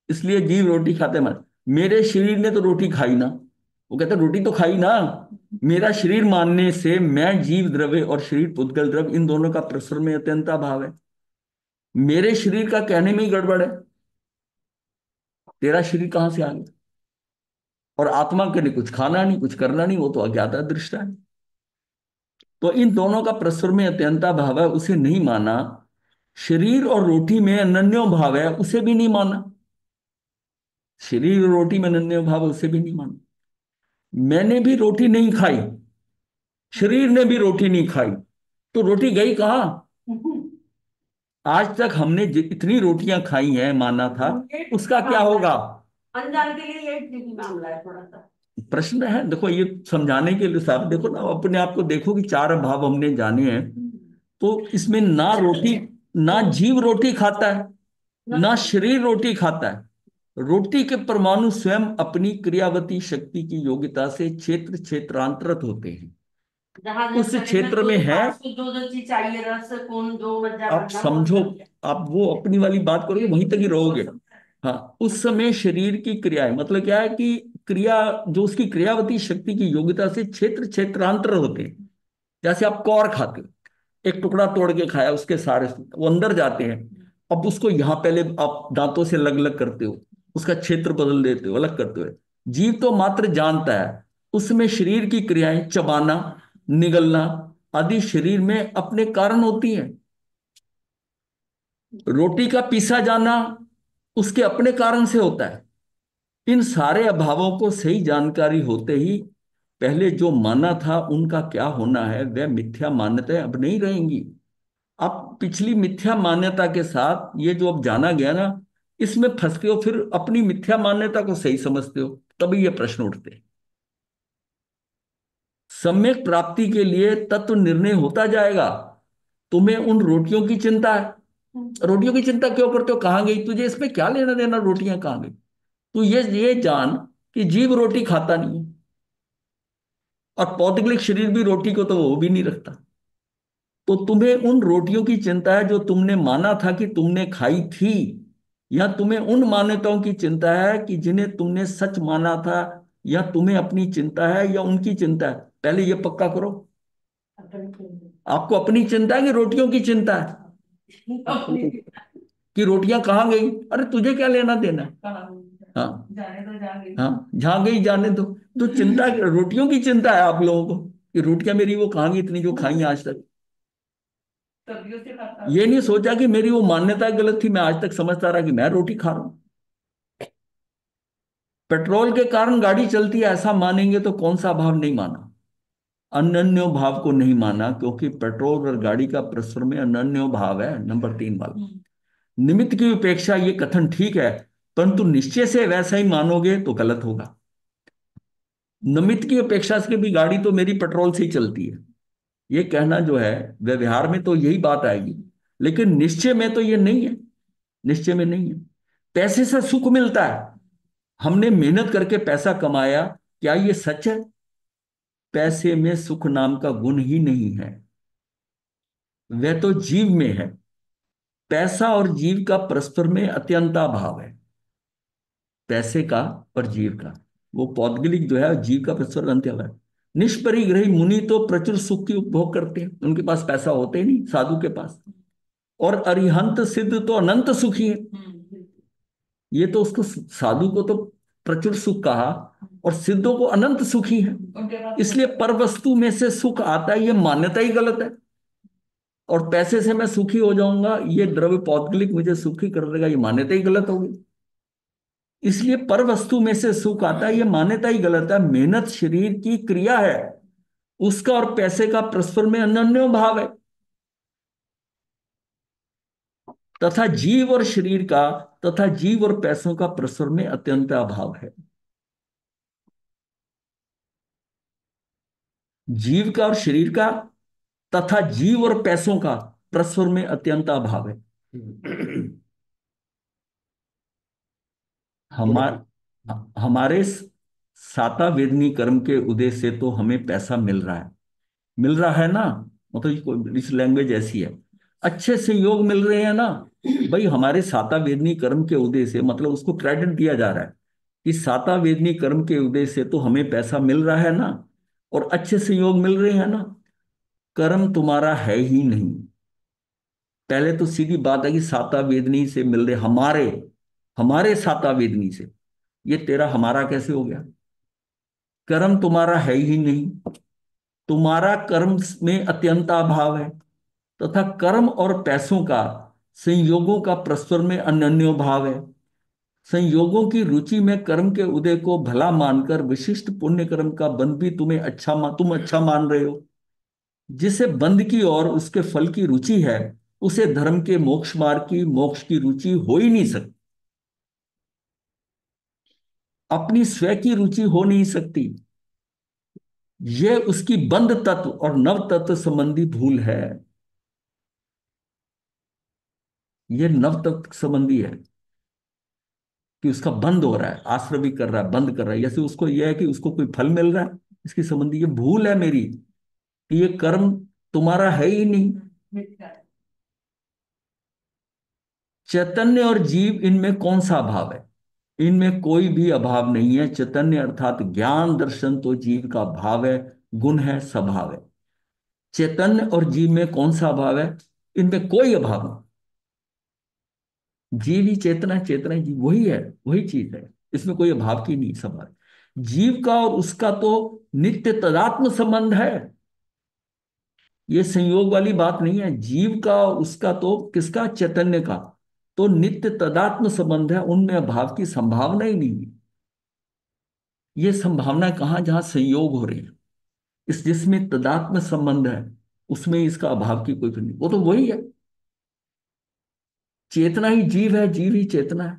इसलिए जीव रोटी खाते मत, मेरे शरीर ने तो रोटी खाई ना। वो कहते रोटी तो खाई ना। मेरा शरीर मानने से मैं जीव द्रव्य और शरीर पुद्गल द्रव्य, इन दोनों का प्रसरण में अत्यंत अभाव है। मेरे शरीर का कहने में ही गड़बड़ है। तेरा शरीर कहाँ से आ गया? और आत्मा के लिए कुछ खाना नहीं, कुछ करना नहीं, वो तो अज्ञाता दृष्टा है। तो इन दोनों का परस्पर में अत्यंता भाव है, उसे नहीं माना। शरीर और रोटी में अनन्यो भाव है, उसे भी नहीं माना। शरीर और रोटी में अनन्यो भाव है, उसे भी नहीं माना। मैंने भी रोटी नहीं खाई, शरीर ने भी रोटी नहीं खाई, तो रोटी गई कहाँ? आज तक हमने जितनी रोटियां खाई हैं माना था, उसका क्या होगा? अनजान के लिए ये ट्रिकी मामला है थोड़ा सा। प्रश्न है, देखो ये समझाने के लिए साहब, देखो ना, अपने आप को देखो कि चार अभाव हमने जाने हैं, तो इसमें ना रोटी, ना जीव रोटी खाता है, ना शरीर रोटी खाता है। रोटी के परमाणु स्वयं अपनी क्रियावती शक्ति की योग्यता से क्षेत्र क्षेत्रांतरित होते हैं। जहां उस क्षेत्र में है, जो जो चीज चाहिए, रस कौन जो मज्जा आप करना वो समझो, अंदर है। आप वो अपनी वाली बात करोगे वहीं तक ही रहोगे। हाँ, उस समय शरीर की क्रियाएं, मतलब क्या है कि क्रिया, जो उसकी क्रियावती शक्ति की योग्यता से क्षेत्र क्षेत्रांतर होते हैं। जैसे आप कौर खाते हो, एक टुकड़ा तोड़ के खाया, उसके सारे वो अंदर जाते हैं। अब उसको यहाँ पहले आप दांतों से अलग अलग करते हो, उसका क्षेत्र बदल देते हो, अलग करते हो। जीव तो मात्र जानता है, उसमें शरीर की क्रियाएं, चबाना, निगलना आदि शरीर में अपने कारण होती हैं। रोटी का पीसा जाना उसके अपने कारण से होता है। इन सारे अभावों को सही जानकारी होते ही पहले जो माना था उनका क्या होना है, वह मिथ्या मान्यताएं अब नहीं रहेंगी। आप पिछली मिथ्या मान्यता के साथ ये जो अब जाना गया ना, इसमें फंसते हो, फिर अपनी मिथ्या मान्यता को सही समझते हो, तभी ये प्रश्न उठते हैं। सम्यक प्राप्ति के लिए तत्व निर्णय होता जाएगा। तुम्हें उन रोटियों की चिंता है, रोटियों की चिंता क्यों करते हो, कहाँ गई, तुझे इसमें क्या लेना देना, रोटियां कहाँ गई? तू ये जान कि जीव रोटी खाता नहीं है, और पौद्गलिक शरीर भी रोटी को तो वो भी नहीं रखता। तो तुम्हें उन रोटियों की चिंता है जो तुमने माना था कि तुमने खाई थी, या तुम्हें उन मान्यताओं की चिंता है कि जिन्हें तुमने सच माना था, या तुम्हें अपनी चिंता है या उनकी चिंता है? पहले ये पक्का करो, आपको अपनी चिंता है कि रोटियों की चिंता है? कि रोटियां कहाँ गई, अरे तुझे क्या लेना देना। हाँ, जाने तो जा गई। हाँ, जहां गई जाने दो। तो चिंता, रोटियों की चिंता है आप लोगों को कि रोटियां मेरी वो कहाँ गई, इतनी जो खाई हैं आज तक। ये नहीं सोचा कि मेरी वो मान्यता गलत थी, मैं आज तक समझता रहा कि मैं रोटी खा रहा हूं। पेट्रोल के कारण गाड़ी चलती है ऐसा मानेंगे तो कौन सा भाव नहीं माना? अनन्यो भाव को नहीं माना, क्योंकि पेट्रोल और गाड़ी का परस्पर में अनन्यो भाव है, नंबर 3 वाला। निमित्त की उपेक्षा ये कथन ठीक है, परंतु निश्चय से वैसा ही मानोगे तो गलत होगा। निमित्त की उपेक्षा से भी गाड़ी तो मेरी पेट्रोल से ही चलती है, ये कहना जो है व्यवहार में तो यही बात आएगी, लेकिन निश्चय में तो ये नहीं है। निश्चय में नहीं है। पैसे से सुख मिलता है, हमने मेहनत करके पैसा कमाया, क्या ये सच है? पैसे में सुख नाम का गुण ही नहीं है, वह तो जीव में है। पैसा और जीव का परस्पर में अत्यंता भाव है, पैसे का और जीव का। वो पौद्गलिक जो है जीव का परस्पर अंत्य है। निष्परिग्रही मुनि तो प्रचुर सुख की उपभोग करते हैं, उनके पास पैसा होते ही नहीं, साधु के पास। और अरिहंत सिद्ध तो अनंत सुखी है। ये तो उसको, साधु को तो प्रचुर सुख कहा, और सिद्धों को अनंत सुखी है। इसलिए पर वस्तु में से सुख आता है, ये मान्यता ही गलत है। और पैसे से मैं सुखी हो जाऊंगा, ये द्रव्य पौद्गलिक मुझे सुखी कर देगा, ये मान्यता ही गलत होगी। इसलिए पर वस्तु में से सुख आता है, ये मान्यता ही गलत है। मेहनत शरीर की क्रिया है, उसका और पैसे का परस्पर में अनन्य भाव है। तथा जीव और शरीर का, तथा जीव और पैसों का परस्पर में अत्यंत अभाव है। जीव का और शरीर का, तथा जीव और पैसों का परस्पर में अत्यंत अभाव है। हमारे साता वेदनी कर्म के उदय से तो हमें पैसा मिल रहा है, मिल रहा है ना, मतलब इस लैंग्वेज ऐसी है, अच्छे से योग मिल रहे हैं ना। भाई हमारे साता वेदनी कर्म के उदय से, मतलब उसको क्रेडिट दिया जा रहा है कि साता वेदनी कर्म के उदय से तो हमें पैसा मिल रहा है ना, और अच्छे से योग मिल रहे हैं ना। कर्म तुम्हारा है ही नहीं। पहले तो सीधी बात है कि साता वेदनी से मिल रहे, हमारे हमारे साता वेदनी से, ये तेरा हमारा कैसे हो गया? कर्म तुम्हारा है ही नहीं, तुम्हारा कर्म में अत्यंता भाव है। तथा कर्म और पैसों का, संयोगों का परस्पर में अनन्यो भाव है। संयोगों की रुचि में कर्म के उदय को भला मानकर विशिष्ट पुण्य कर्म का बंध भी तुम अच्छा मान रहे हो। जिसे बंध की और उसके फल की रुचि है, उसे धर्म के मोक्ष मार्ग की मोक्ष की रुचि हो ही नहीं सकती। अपनी स्वयं की रुचि हो नहीं सकती। यह उसकी बंध तत्व और नव तत्व संबंधी भूल है। यह नव तत्व संबंधी है कि उसका बंद हो रहा है, आश्रय भी कर रहा है, बंद कर रहा है, जैसे उसको यह है कि उसको कोई फल मिल रहा है, इसकी संबंधी ये भूल है मेरी कि ये कर्म तुम्हारा है ही नहीं। चैतन्य और जीव, इनमें कौन सा अभाव है? इनमें कोई भी अभाव नहीं है। चैतन्य अर्थात ज्ञान दर्शन तो जीव का भाव है, गुण है, स्वभाव है। चैतन्य और जीव में कौन सा अभाव है? इनमें कोई अभाव नहीं। जीव ही चेतना, चेतना ही जीव, वही है, वही चीज है। इसमें कोई अभाव की नहीं सवाल। जीव का और उसका तो नित्य तदात्म संबंध है। ये संयोग वाली बात नहीं है। जीव का और उसका तो किसका? चैतन्य का तो नित्य तदात्म संबंध है। उनमें अभाव की संभावना ही नहीं है। ये संभावना कहाँ? जहां संयोग हो रहे हैं। इस जिसमें तदात्म संबंध है उसमें इसका अभाव की कोई नहीं, वो तो वही है। चेतना ही जीव है, जीव ही चेतना है।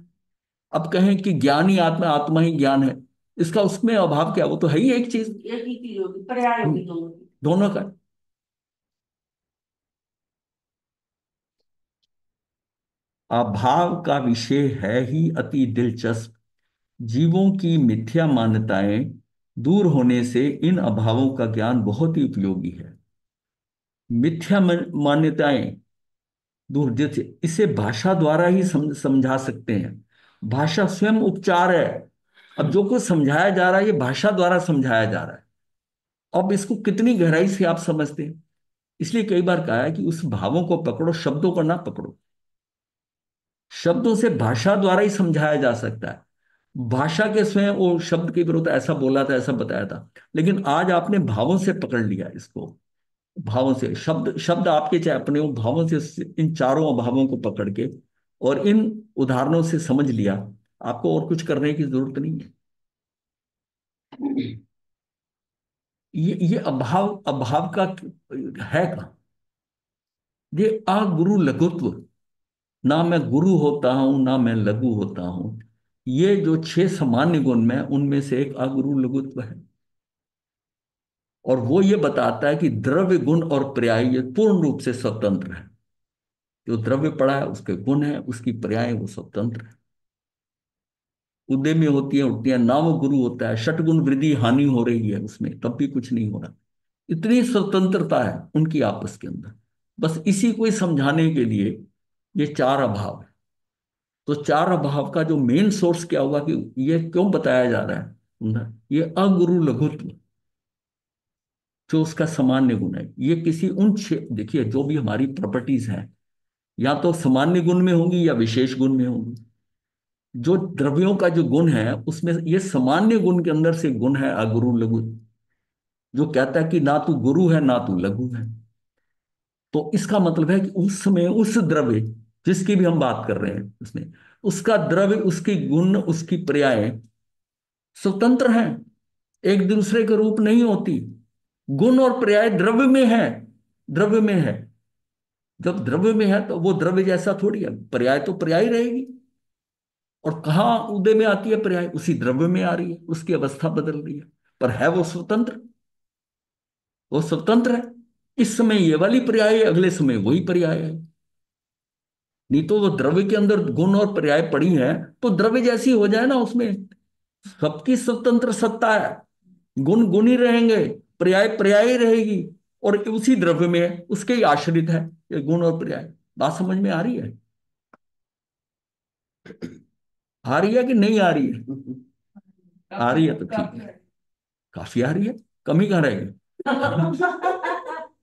अब कहें कि ज्ञान ही आत्मा, आत्मा ही ज्ञान है, इसका उसमें अभाव क्या? वो तो है ही एक चीज। एक ही चीज होगी, पर्याय होगी दोनों की। दोनों का। अभाव का विषय है ही अति दिलचस्प। जीवों की मिथ्या मान्यताएं दूर होने से इन अभावों का ज्ञान बहुत ही उपयोगी है। मिथ्या मान्यताएं दूर, जैसे इसे भाषा द्वारा ही समझा सकते हैं। भाषा स्वयं उपचार है। अब जो कुछ समझाया जा रहा है ये भाषा द्वारा समझाया जा रहा है। अब इसको कितनी गहराई से आप समझते हैं। इसलिए कई बार कहा है कि उस भावों को पकड़ो, शब्दों को ना पकड़ो। शब्दों से भाषा द्वारा ही समझाया जा सकता है। भाषा के स्वयं वो शब्द के विरुद्ध ऐसा बोला था, ऐसा बताया था, लेकिन आज आपने भावों से पकड़ लिया इसको। भावों से, शब्द शब्द आपके चाहे अपने हो, भावों से इन चारों अभावों को पकड़ के और इन उदाहरणों से समझ लिया। आपको और कुछ करने की जरूरत नहीं है। ये अभाव, अभाव का है कहाँ? ये अगुरु लघुत्व। ना मैं गुरु होता हूं, ना मैं लघु होता हूं। ये जो 6 सामान्य गुण में, उनमें से एक अगुरु लघुत्व है। और वो ये बताता है कि द्रव्य, गुण और पर्याय ये पूर्ण रूप से स्वतंत्र है। जो द्रव्य पड़ा है उसके गुण है, उसकी पर्याय वो स्वतंत्र है। उदय में होती है, उठती है, ना वो गुरु होता है। षटगुण वृद्धि हानि हो रही है उसमें, तब भी कुछ नहीं हो रहा। इतनी स्वतंत्रता है उनकी आपस के अंदर। बस इसी को ही समझाने के लिए ये 4 अभाव है। तो 4 अभाव का जो मेन सोर्स क्या होगा कि ये क्यों बताया जा रहा है? ये अगुरु लघुत्व जो उसका सामान्य गुण है, ये किसी देखिए, जो भी हमारी प्रॉपर्टीज हैं या तो सामान्य गुण में होंगी या विशेष गुण में होंगी। जो द्रव्यों का जो गुण है उसमें ये सामान्य गुण के अंदर से गुण है अगुरु लघु, जो कहता है कि ना तू गुरु है ना तू लघु है। तो इसका मतलब है कि उस समय उस द्रव्य जिसकी भी हम बात कर रहे हैं उसमें, उसका द्रव्य, उसकी गुण, उसकी पर्याय स्वतंत्र हैं, एक दूसरे के रूप नहीं होती। गुण और पर्याय द्रव्य में है, द्रव्य में है। जब द्रव्य में है तो वो द्रव्य जैसा थोड़ी है, पर्याय तो पर्याय रहेगी। और कहाँ उदय में आती है पर्याय? उसी द्रव्य में आ रही है, उसकी अवस्था बदल रही है, पर है वो स्वतंत्र। वो स्वतंत्र है। इस समय ये वाली पर्याय है, अगले समय वही पर्याय है। नहीं तो वो द्रव्य के अंदर गुण और पर्याय पड़ी है तो द्रव्य जैसी हो जाए ना, उसमें सबकी स्वतंत्र सत्ता है। गुण गुण ही रहेंगे, पर्याय पर्याय ही रहेगी। और उसी द्रव्य में है, उसके ही आश्रित है ये गुण और पर्याय। बात समझ में आ रही है? आ रही है कि नहीं आ रही है? आ रही है तो ठीक है। काफी आ रही है। कमी कहाँ रहेगी?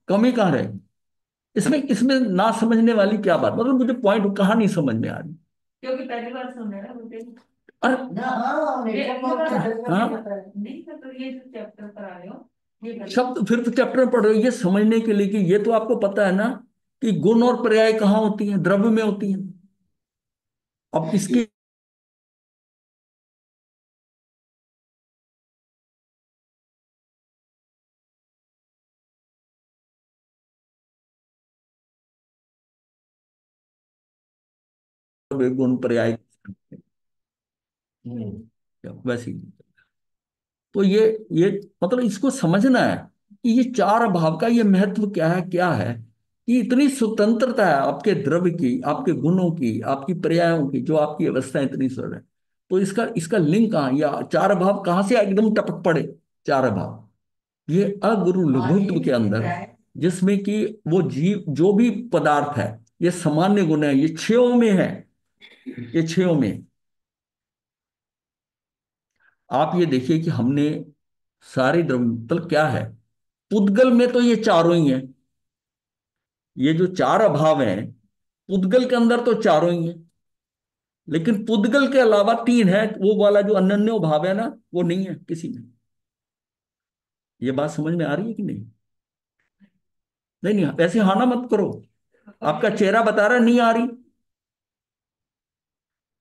कमी कहाँ रहेगी? इसमें इसमें ना समझने वाली क्या बात? मतलब मुझे पॉइंट कहाँ नहीं समझ में आ रही? क्योंकि पहली बार सुन रहे हैं ना मुझे। अरे हाँ, नहीं तो ये जो चैप्टर करा रहे हो ये शब्द फिर तो चैप्टर में पढ़ रहे हो ये समझने के लिए कि ये तो आपको पता है ना कि गुण और पर्याय कहाँ होती हैं? द्रव्य में होती हैं। अब इसकी द्रव्य गुण पर्याय वैसे ही। तो ये मतलब इसको समझना है कि ये चार अभाव का ये महत्व क्या है कि इतनी स्वतंत्रता है आपके द्रव्य की, आपके गुणों की, आपकी पर्यायों की, जो आपकी अवस्थाएं इतनी सरल है। तो इसका इसका लिंक कहाँ, या चार अभाव कहाँ से एकदम टपक पड़े? चार अभाव ये अगुरु लघुत्व के अंदर, जिसमें कि वो जीव जो भी पदार्थ है ये सामान्य गुण है, ये छयों में है, ये छयों में। आप ये देखिए कि हमने सारे द्रव्य मतलब क्या है, पुद्गल में तो ये चारों ही हैं, ये जो चार अभाव हैं पुद्गल के अंदर तो चारों ही हैं, लेकिन पुद्गल के अलावा तीन है, वो वाला जो अनन्यो भाव है ना, वो नहीं है किसी में। ये बात समझ में आ रही है कि नहीं? नहीं नहीं, ऐसे हाना मत करो, आपका चेहरा बता रहा है नहीं आ रही।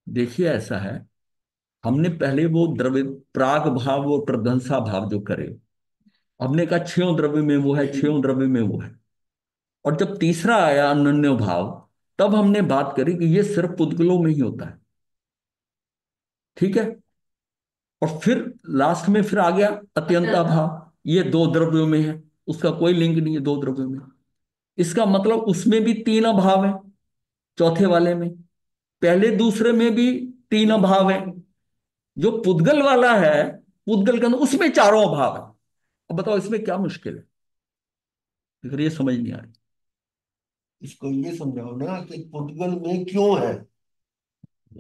देखिए ऐसा है, हमने पहले वो द्रव्य प्राग भाव और प्रध्वंसा भाव जो करे, हमने कहा छयों द्रव्य में वो है, छयों द्रव्य में वो है। और जब तीसरा आया अनन्य भाव, तब हमने बात करी कि ये सिर्फ पुद्गलों में ही होता है, ठीक है। और फिर लास्ट में फिर आ गया अत्यंता भाव, ये दो द्रव्यों में है, उसका कोई लिंक नहीं है दो द्रव्यों में। इसका मतलब उसमें भी तीन अभाव है, चौथे वाले में, पहले दूसरे में भी तीन अभाव है। जो पुद्गल वाला है, पुद्गल के अंदर उसमें चारों अभाव है। अब बताओ इसमें क्या मुश्किल है? फिर ये समझ नहीं आ रही। इसको ये समझाओ ना कि पुर्तगाल में क्यों है।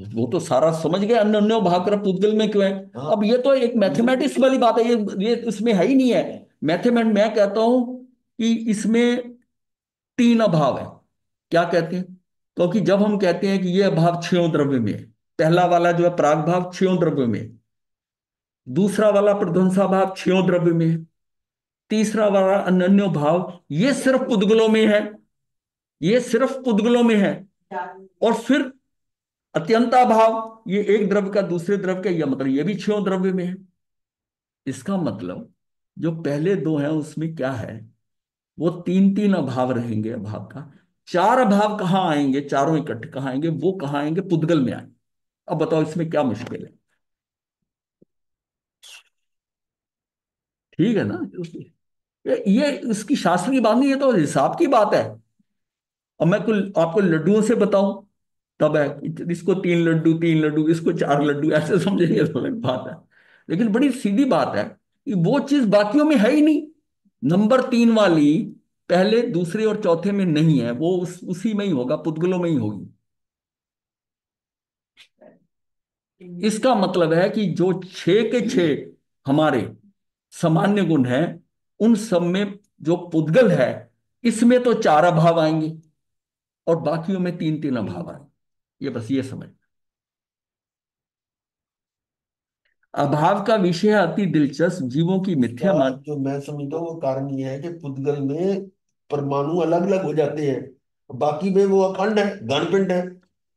वो तो सारा समझ गए, अन्योन्यो भाव कर पुद्गल में क्यों है। हाँ, अब ये तो एक मैथमेटिक्स वाली बात है, ये इसमें है ही नहीं है। मैथमेट मैं कहता हूं कि इसमें तीन अभाव है। क्या कहते हैं? क्योंकि जब हम कहते हैं कि ये अभाव छयों द्रव्य में है, पहला वाला जो है प्राग भाव छयों द्रव्य में है, दूसरा वाला प्रध्वंसा भाव छयों द्रव्य में है, तीसरा वाला अनन्यो भाव ये सिर्फ पुद्गलों में है, ये सिर्फ पुद्गलों में है। और फिर अत्यंता भाव ये एक द्रव्य का दूसरे द्रव्य का, यह मतलब ये भी छह द्रव्य में है। इसका मतलब जो पहले दो हैं उसमें क्या है, वो तीन तीन अभाव रहेंगे अभाव का। चार अभाव कहाँ आएंगे, चारों इकट्ठे कहाँ आएंगे, वो कहाँ आएंगे, पुद्गल में आएंगे। अब बताओ इसमें क्या मुश्किल है? ठीक है ना? ये इसकी शास्त्रीय बात नहीं है, तो हिसाब की बात है। अब मैं कुल आपको लड्डुओं से बताऊं तब है, इसको तीन लड्डू, इसको चार लड्डू, ऐसे समझेंगे तो अलग बात है। लेकिन बड़ी सीधी बात है कि वो चीज बाकियों में है ही नहीं। नंबर तीन वाली पहले दूसरे और चौथे में नहीं है, वो उसी में ही होगा, पुद्गलों में ही होगी। इसका मतलब है कि जो छह के छह हमारे सामान्य गुण हैं, उन सब में जो पुद्गल है, इसमें तो चार अभाव आएंगे और बाकियों में तीन तीन अभाव आएंगे। ये बस ये समझ। अभाव का विषय है अति दिलचस्प, जीवों की मिथ्या इसका मान। जो मैं समझता हूँ वो कारण ये है कि पुद्गल में परमाणु अलग अलग हो जाते हैं, बाकी में वो अखंड है, घनपिंड है।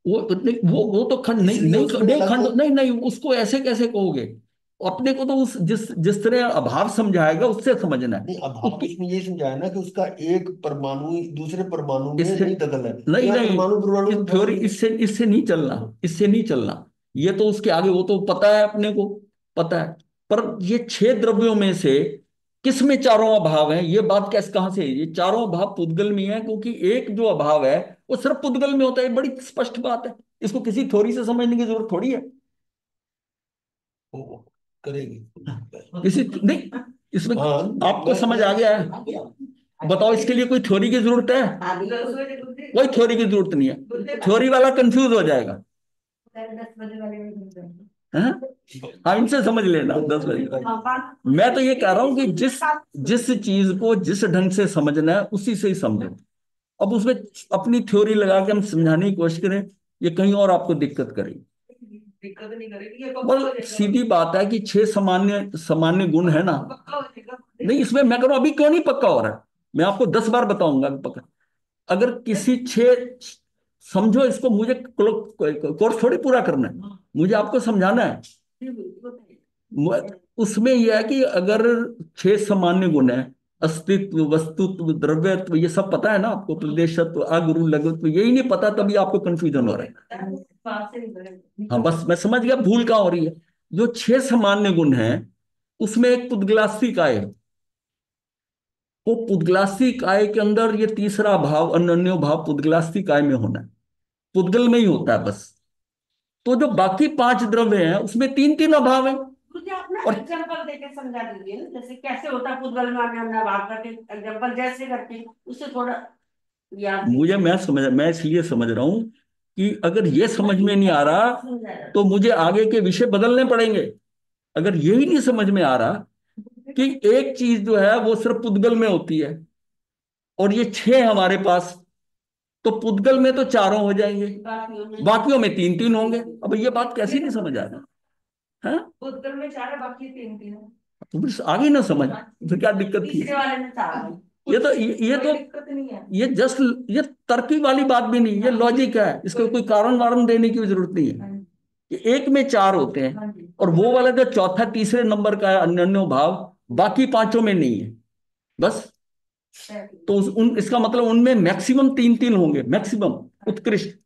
वो नहीं, वो तो खंड नहीं, इसलिए नहीं उसमें नहीं अलग खंड नहीं, नहीं उसको ऐसे कैसे कहोगे? अपने को तो उस जिस जिस तरह अभाव समझाएगा उससे समझना है नहीं, अभाव उसकी। उसमें ये समझाया ना कि उसका एक परमाणु दूसरे परमाणु में इससे नहीं दखल है, तो नहीं, यहाँ नहीं, परमाणु परमाणु इस में फर्क थ्योरी नहीं है। इससे इससे नहीं चलना, इससे नहीं चलना। ये तो उसके आगे, वो तो पता है अपने को, पता है। पर ये छह द्रव्यों में से किस में चारों अभाव हैं, ये बात कैसे कहां से है? ये चारों अभाव पुद्गल में है, क्योंकि एक जो अभाव है वो सिर्फ पुद्गल में होता है। बड़ी स्पष्ट बात है, इसको किसी थ्योरी से समझने की जरूरत थोड़ी है। वो करेगी। किसी नहीं, इसमें हाँ, आपको समझ आ गया है? बताओ इसके लिए कोई थ्योरी की जरूरत है? कोई थ्योरी की जरूरत नहीं है, थ्योरी वाला कंफ्यूज हो जाएगा। हाँ हाँ, इनसे समझ लेना 10 बजे। मैं तो ये कह रहा हूं कि जिस जिस चीज को जिस ढंग से समझना है उसी से ही समझो। अब उसमें अपनी थ्योरी लगा के हम समझाने की कोशिश करें, ये कहीं और आपको दिक्कत करेगी। दिक्कत नहीं करेगी, बस सीधी बात है कि छह सामान्य सामान्य गुण है ना। नहीं, इसमें मैं कह रहा हूं अभी क्यों नहीं पक्का हो रहा है, मैं आपको 10 बार बताऊंगा पक्का। अगर किसी छह, समझो इसको, मुझे कोर्स थोड़ी पूरा करना है, मुझे आपको समझाना है। उसमें यह है कि अगर छह सामान्य गुण है, अस्तित्व, वस्तुत्व, द्रव्यत्व, ये सब पता है ना आपको, प्रदेशत्व, अगुरु लघुत्व, यही नहीं पता तभी आपको कंफ्यूजन हो रहा है। बात से ही हाँ बस मैं समझ गया भूल कहाँ हो रही है। जो 6 सामान्य गुण हैं उसमें एक पुद्गलास्थी काय है। वो पुद्गलास्थी काय के अंदर ये तीसरा भाव अनन्यो भाव पुद्गलास्थी काय में होना है, पुद्गल में ही होता है बस। तो जो बाकी 5 द्रव्य हैं उसमें तीन तीन अभाव है। मुझे आप ना और एग्जांपल देके समझा दीजिए ना, जैसे कैसे होता है पुद्गल में अन्य भाव करके, एग्जांपल जैसे करके उससे थोड़ा याद मुझे मैं इसलिए समझ रहा हूं कि अगर ये समझ में नहीं आ रहा समझाया। तो मुझे आगे के विषय बदलने पड़ेंगे। अगर यही नहीं समझ में आ रहा कि एक चीज जो है वो सिर्फ पुद्गल में होती है और ये 6 हमारे पास, तो पुद्गल में तो चारों हो जाएंगे, बाकियों में तीन तीन होंगे। अब ये बात कैसी नहीं समझ आ रही है? पुद्गल में चार है, बाकी तीन तीन है। तो फिर आगे ना समझ, फिर क्या दिक्कत थी? तीसरे वाले में चार है। ये कोई तो दिक्कत नहीं है। ये जस्ट ये तर्की वाली बात भी नहीं, ये लॉजिक है, इसको कोई कारण वारण देने की जरूरत नहीं है कि एक में 4 होते हैं और वो वाला जो चौथा तीसरे नंबर का है अन्योन्यो भाव बाकी पांचों में नहीं है बस। तो इसका मतलब उनमें मैक्सिमम तीन तीन होंगे, मैक्सिमम उत्कृष्ट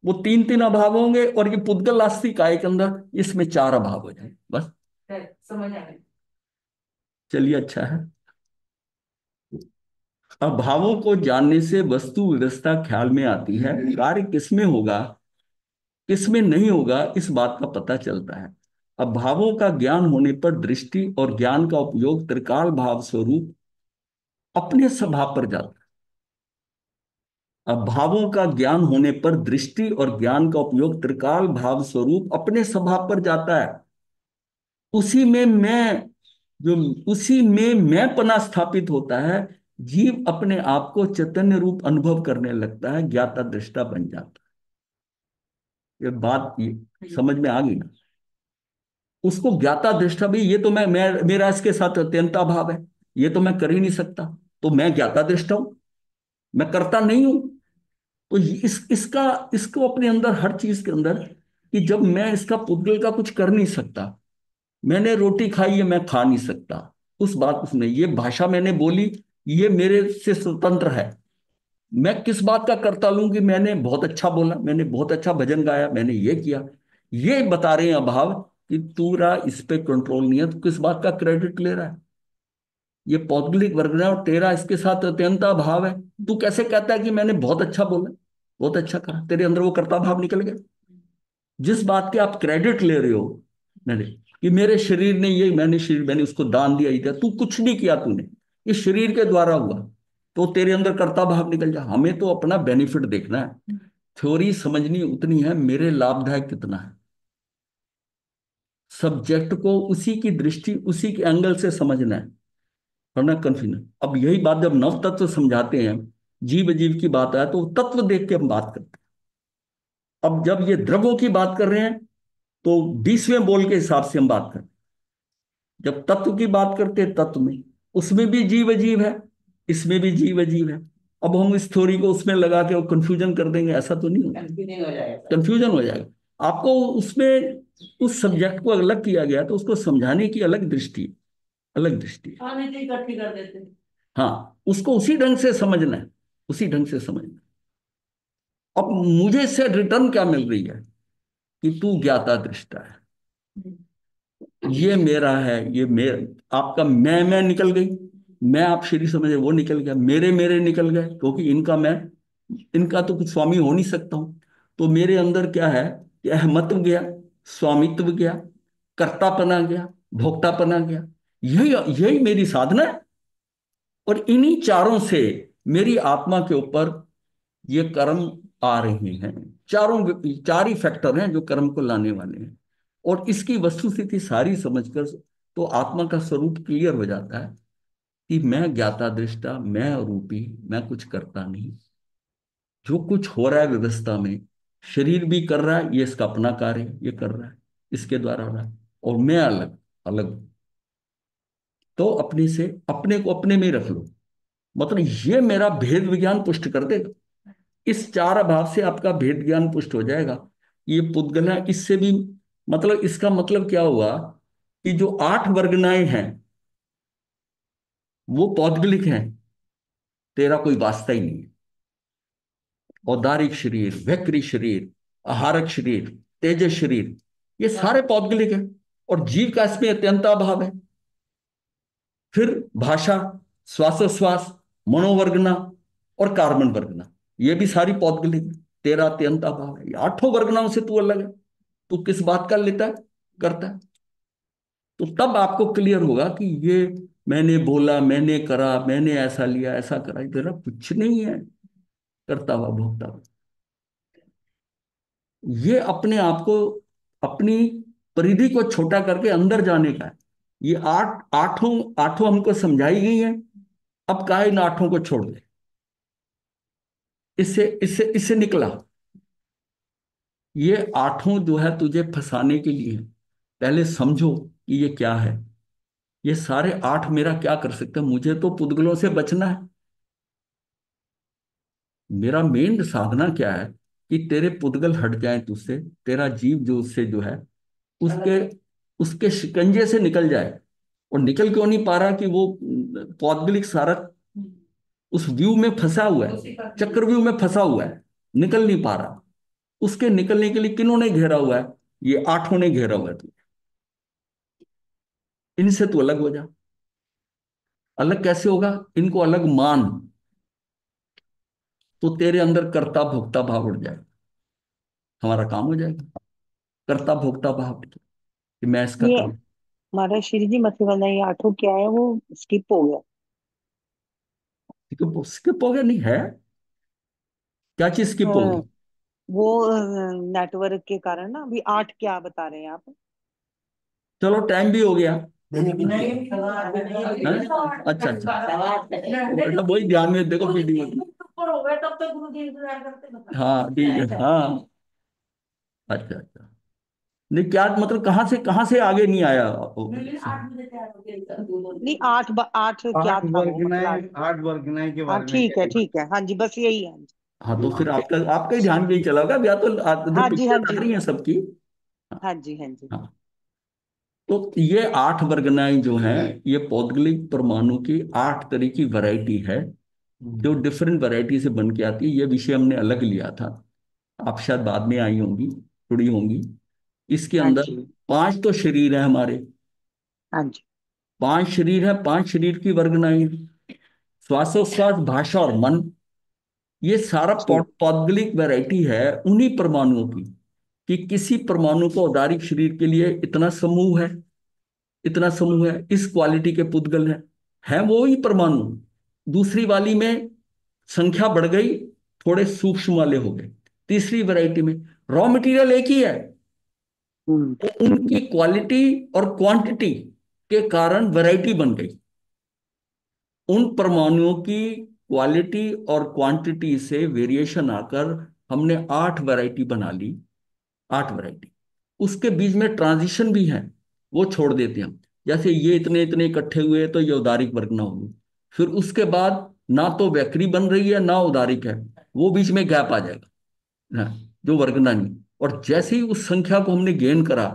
वो तीन तीन अभाव होंगे और ये पुद्गल आस्तिक काय के अंदर इसमें 4 अभाव हो जाए बस। समझ आ गई। चलिए अच्छा है। अभावों को जानने से वस्तु व्यवस्था ख्याल में आती है, कार्य किसमें होगा किसमें नहीं होगा इस बात का पता चलता है। अभावों का ज्ञान होने पर दृष्टि और ज्ञान का उपयोग त्रिकाल भाव स्वरूप अपने स्वभाव पर जाता है। अभावों का ज्ञान होने पर दृष्टि और ज्ञान का उपयोग त्रिकाल भाव स्वरूप अपने स्वभाव पर जाता है। उसी में मैं जो उसी में मैं पना स्थापित होता है। जीव अपने आप को चैतन्य रूप अनुभव करने लगता है, ज्ञाता दृष्टा बन जाता है। ये समझ में आ गई ना? उसको ज्ञाता दृष्टा भी, ये तो मैं मेरा इसके साथ अत्यंत अभाव है, ये तो मैं कर ही नहीं सकता, तो मैं ज्ञाता दृष्टा हूं, मैं करता नहीं हूं। तो इसका इसको अपने अंदर हर चीज के अंदर कि जब मैं इसका पुद्गल का कुछ कर नहीं सकता, मैंने रोटी खाई है मैं खा नहीं सकता, उस बात उसमें ये भाषा मैंने बोली ये मेरे से स्वतंत्र है। मैं किस बात का करता लूं कि मैंने बहुत अच्छा बोला, मैंने बहुत अच्छा भजन गाया, मैंने ये किया, ये बता रहे हैं अभाव कि तूरा इस पे कंट्रोल नहीं है, तो किस बात का क्रेडिट ले रहा है? ये पौद्गलिक वर्ग है और तेरा इसके साथ अत्यंत अभाव है। तू कैसे कहता है कि मैंने बहुत अच्छा बोला, बहुत अच्छा कहा, तेरे अंदर वो कर्ता भाव निकल गया। जिस बात के आप क्रेडिट ले रहे हो, मैंने कि मेरे शरीर ने ये, मैंने उसको दान दिया, दिया, तू कुछ नहीं किया, तूने ये शरीर के द्वारा हुआ, तो तेरे अंदर कर्ता भाव निकल जा। हमें तो अपना बेनिफिट देखना है, थ्योरी समझनी उतनी है मेरे लाभदायक कितना है। सब्जेक्ट को उसी की दृष्टि उसी के एंगल से समझना है, वरना कंफ्यूजन। अब यही बात जब नव तत्व समझाते हैं, जीव अजीव की बात आए तो तत्व देख के हम बात करते हैं। अब जब ये द्रव्यों की बात कर रहे हैं तो 20वें बोल के हिसाब से हम बात करते हैं। जब तत्व की बात करते हैं तत्व में, उसमें भी जीव अजीव है, इसमें भी जीव अजीव है। अब हम इस थ्योरी को उसमें लगा के कंफ्यूजन कर देंगे, ऐसा तो नहीं होगा, कंफ्यूजन हो जाएगा आपको। उसमें उस सब्जेक्ट को अलग किया गया तो उसको समझाने की अलग दृष्टि, अलग दृष्टि। हाँ, नहीं तो इकट्ठी कर देते हैं। हाँ, उसको उसी ढंग से समझना है, उसी ढंग से समझना है। अब मुझे से रिटर्न क्या मिल रही है कि तू ज्ञाता दृष्टा है, ये मेरा है, ये मेरा, आपका मैं निकल गई, मैं आप श्री समझे वो निकल गया, मेरे मेरे निकल गए, क्योंकि इनका मैं, इनका तो कुछ स्वामी हो नहीं सकता हूं। तो मेरे अंदर क्या है कि अहमत्व गया, स्वामित्व गया, कर्तापना गया, भोक्तापना गया। यही यही मेरी साधना है। और इन्हीं चारों से मेरी आत्मा के ऊपर ये कर्म आ रहे हैं। चार ही फैक्टर हैं जो कर्म को लाने वाले हैं। और इसकी वस्तु स्थिति सारी समझकर तो आत्मा का स्वरूप क्लियर हो जाता है कि मैं ज्ञाता दृष्टा, मैं रूपी, मैं कुछ करता नहीं। जो कुछ हो रहा है व्यवस्था में, शरीर भी कर रहा है, ये इसका अपना कार्य है, ये कर रहा है, इसके द्वारा हो रहा है, और मैं अलग अलग हूं। तो अपने से अपने को अपने में ही रख लो, मतलब ये मेरा भेद विज्ञान पुष्ट कर देगा। इस 4 अभाव से आपका भेद ज्ञान पुष्ट हो जाएगा। ये पुद्गला इससे भी, मतलब इसका मतलब क्या हुआ कि जो 8 वर्गनाएं हैं वो पौद्गलिक हैं, तेरा कोई वास्ता ही नहीं है। औदारिक शरीर, वक्री शरीर, आहारक शरीर, तेजस शरीर, ये सारे पौद्गलिक है। और जीव का इसमें अत्यंत अभाव है। फिर भाषा, श्वासोश्वास, मनोवर्गना और कार्बन वर्गना, ये भी सारी पौद्गलिक है। तेरा अत्यंत अभाव है। ये आठों वर्गनाओं से तू अलग है। तू किस बात का लेता है, करता है? तो तब आपको क्लियर होगा कि ये मैंने बोला, मैंने करा, मैंने ऐसा लिया, ऐसा करा, ये तेरा कुछ नहीं है। करता हुआ, भोगता हुआ, ये अपने आप को, अपनी परिधि को छोटा करके अंदर जाने का है। ये आठों आठों हमको समझाई गई है। अब काहे इन आठों को छोड़ दे। इससे इससे इससे निकला। ये आठों जो है तुझे फंसाने के लिए है। पहले समझो कि ये क्या है। ये सारे आठ मेरा क्या कर सकते हैं? मुझे तो पुद्गलों से बचना है। मेरा मेन साधना क्या है कि तेरे पुद्गल हट जाएं तुझसे, तेरा जीव जो उससे जो है, उसके उसके शिकंजे से निकल जाए। और निकल क्यों नहीं पा रहा? कि वो पौद्गलिक सारा उस व्यू में फंसा हुआ है, चक्रव्यूह में फंसा हुआ है, निकल नहीं पा रहा। उसके निकलने के लिए किन्होंने घेरा हुआ है? ये आठों ने घेरा हुआ है तू। इनसे तू अलग हो जा। अलग कैसे होगा? इनको अलग मान, तो तेरे अंदर कर्ता भोक्ता भाव उड़ जाएगा। हमारा काम हो जाएगा कर्ता भोक्ता भाव कि मैं इसका ये करूं। हमारा श्री जी मतलब वाला ये आठों क्या है वो स्किप हो गया। ठीक है, स्किप हो गया? नहीं है। क्या चीज स्किप अ, होगी? वो नेटवर्क के कारण ना अभी आठ क्या बता रहे हैं आप। चलो, टाइम भी हो गया। मैंने भी नहीं, किया। हैं? अच्छा अच्छा, बेटा वही ध्यान में देखो वीडियो में। ऊपर हो गए तब तक गुरु जी इंतजार करते बता। हाँ ठीक है, हाँ। अच्छा अच्छा। नहीं, क्या मतलब कहाँ से आगे नहीं आया वो? नहीं, 8 बजे तैयार हो गए। नहीं आठ क्या आठ था वो वर्गनाएं, मतलब। आठ वर्गनाएं के हाँ बारे में कह ठीक है हाँ जी बस यही है। हाँ, तो फिर आपका आपका ही ध्यान भी नहीं चला होगा। अब या तो हाँ जी हाँ पिक्चर आ जी रही है सबकी। हाँ जी हाँ जी। हाँ, तो ये आठ वर्गनाएं जो हैं, ये पौद्गलिक परमाणु की आठ तरह की वैरायटी है, जो डिफरेंट वैरायटी से बन के आती है। ये विषय हमने अलग लिया था। आप शायद बाद में आई होंगी, जुड़ी होंगी। इसके हाँ अंदर जी पांच तो शरीर है हमारे। हाँ जी। पांच शरीर है, पांच शरीर की वर्गनाएं हैं। श्वासोश्वास, भाषा और मन, ये सारा ठीक। पौद्गलिक वैरायटी है उन्हीं परमाणुओं की। कि किसी परमाणु को औदारिक शरीर के लिए इतना समूह है, इतना समूह है, इस क्वालिटी के पुद्गल है वो ही परमाणु। दूसरी वाली में संख्या बढ़ गई, थोड़े सूक्ष्म वाले हो गए। तीसरी वैरायटी में रॉ मटेरियल एक ही है, हम्म। तो उनकी क्वालिटी और क्वांटिटी के कारण वैरायटी बन गई। उन परमाणुओं की क्वालिटी और क्वांटिटी से वेरिएशन आकर हमने आठ वैरायटी बना ली। आठ वैरायटी। उसके बीच में ट्रांजिशन भी है, वो छोड़ देते हैं हम। जैसे ये इतने इतने इकट्ठे हुए तो ये उदारिक वर्ग ना होगी। फिर उसके बाद ना तो वैक्री बन रही है ना उदारिक है, वो बीच में गैप आ जाएगा ना, जो वर्गना नहीं। और जैसे ही उस संख्या को हमने गेन करा,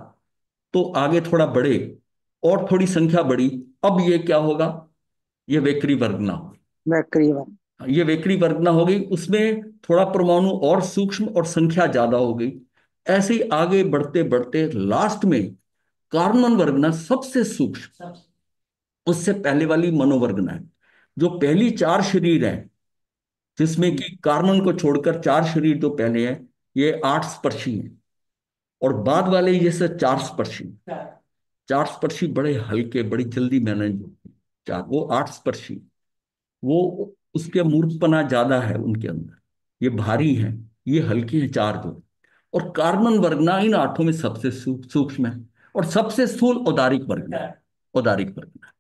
तो आगे थोड़ा बढ़े और थोड़ी संख्या बढ़ी। अब ये क्या होगा? ये वैक्री वर्गना होगी। बैकरी वाला। ये वेकड़ी वर्गना हो गई, उसमें थोड़ा परमाणु और सूक्ष्म और संख्या ज्यादा हो गई। ऐसे ही आगे बढ़ते बढ़ते लास्ट में कार्बन वर्गना सबसे सूक्ष्म, उससे पहले वाली मनोवर्गना है। जो पहली चार शरीर है, जिसमें कि कार्बन को छोड़कर चार शरीर जो पहले हैं, ये आठ स्पर्शी हैं। और बाद वाले ये से चार स्पर्शी। चार स्पर्शी बड़े हल्के, बड़ी जल्दी मैनेज होते हैं। चार, वो आठ स्पर्शी, वो उसके मूर्खपना ज्यादा है उनके अंदर। ये भारी हैं, ये हल्के हैं चार जो। और कार्बन वर्गना इन आठों में सबसे सूक्ष्म है। और सबसे स्थूल औदारिक वर्गना है। औदारिक वर्गना।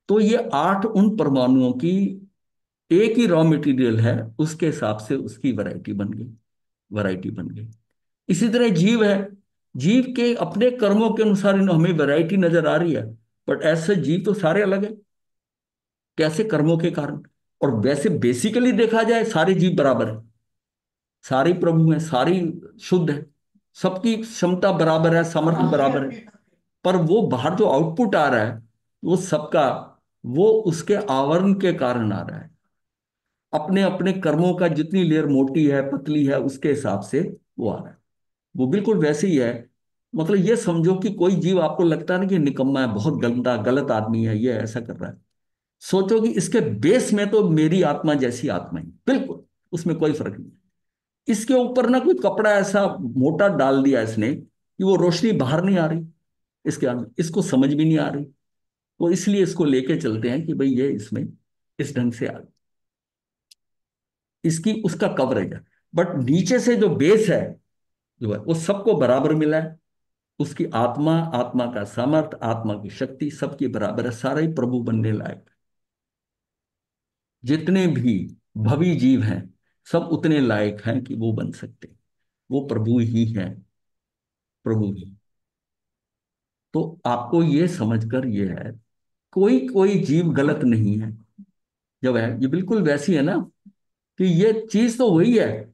तो ये आठ उन परमाणुओं की एक ही रॉ मटेरियल है, उसके हिसाब से उसकी वैरायटी बन गई। वैरायटी बन गई। इसी तरह जीव है। जीव के अपने कर्मों के अनुसार इन हमें वैरायटी नजर आ रही है। बट ऐसे जीव तो सारे अलग है। कैसे? कर्मों के कारण। और वैसे बेसिकली देखा जाए सारे जीव बराबर है। सारे प्रभु हैं, सारी शुद्ध है। सबकी क्षमता बराबर है, सामर्थ्य बराबर है। पर वो बाहर जो आउटपुट आ रहा है, वो सबका, वो उसके आवरण के कारण आ रहा है। अपने अपने कर्मों का जितनी लेयर मोटी है, पतली है, उसके हिसाब से वो आ रहा है। वो बिल्कुल वैसे ही है। मतलब ये समझो कि कोई जीव आपको लगता है ना कि निकम्मा है, बहुत गंदा गलत आदमी है, ये ऐसा कर रहा है, सोचो कि इसके बेस में तो मेरी आत्मा जैसी आत्मा है बिल्कुल, उसमें कोई फर्क नहीं। इसके ऊपर ना कोई कपड़ा ऐसा मोटा डाल दिया इसने कि वो रोशनी बाहर नहीं आ रही इसके अंदर, इसको समझ भी नहीं आ रही। वो इसलिए इसको लेके चलते हैं कि भाई ये इसमें इस ढंग से आ, इसकी उसका कवरेज है। बट नीचे से जो बेस है, जो है वो सबको बराबर मिला है। उसकी आत्मा, आत्मा का सामर्थ्य, आत्मा की शक्ति सबकी बराबर है, सारा ही प्रभु बनने लायक है। जितने भी भवी जीव हैं सब उतने लायक हैं कि वो बन सकते हैं। वो प्रभु ही है, प्रभु ही। तो आपको ये समझकर ये है, कोई कोई जीव गलत नहीं है। जब है ये बिल्कुल वैसी है ना कि ये चीज तो वही है,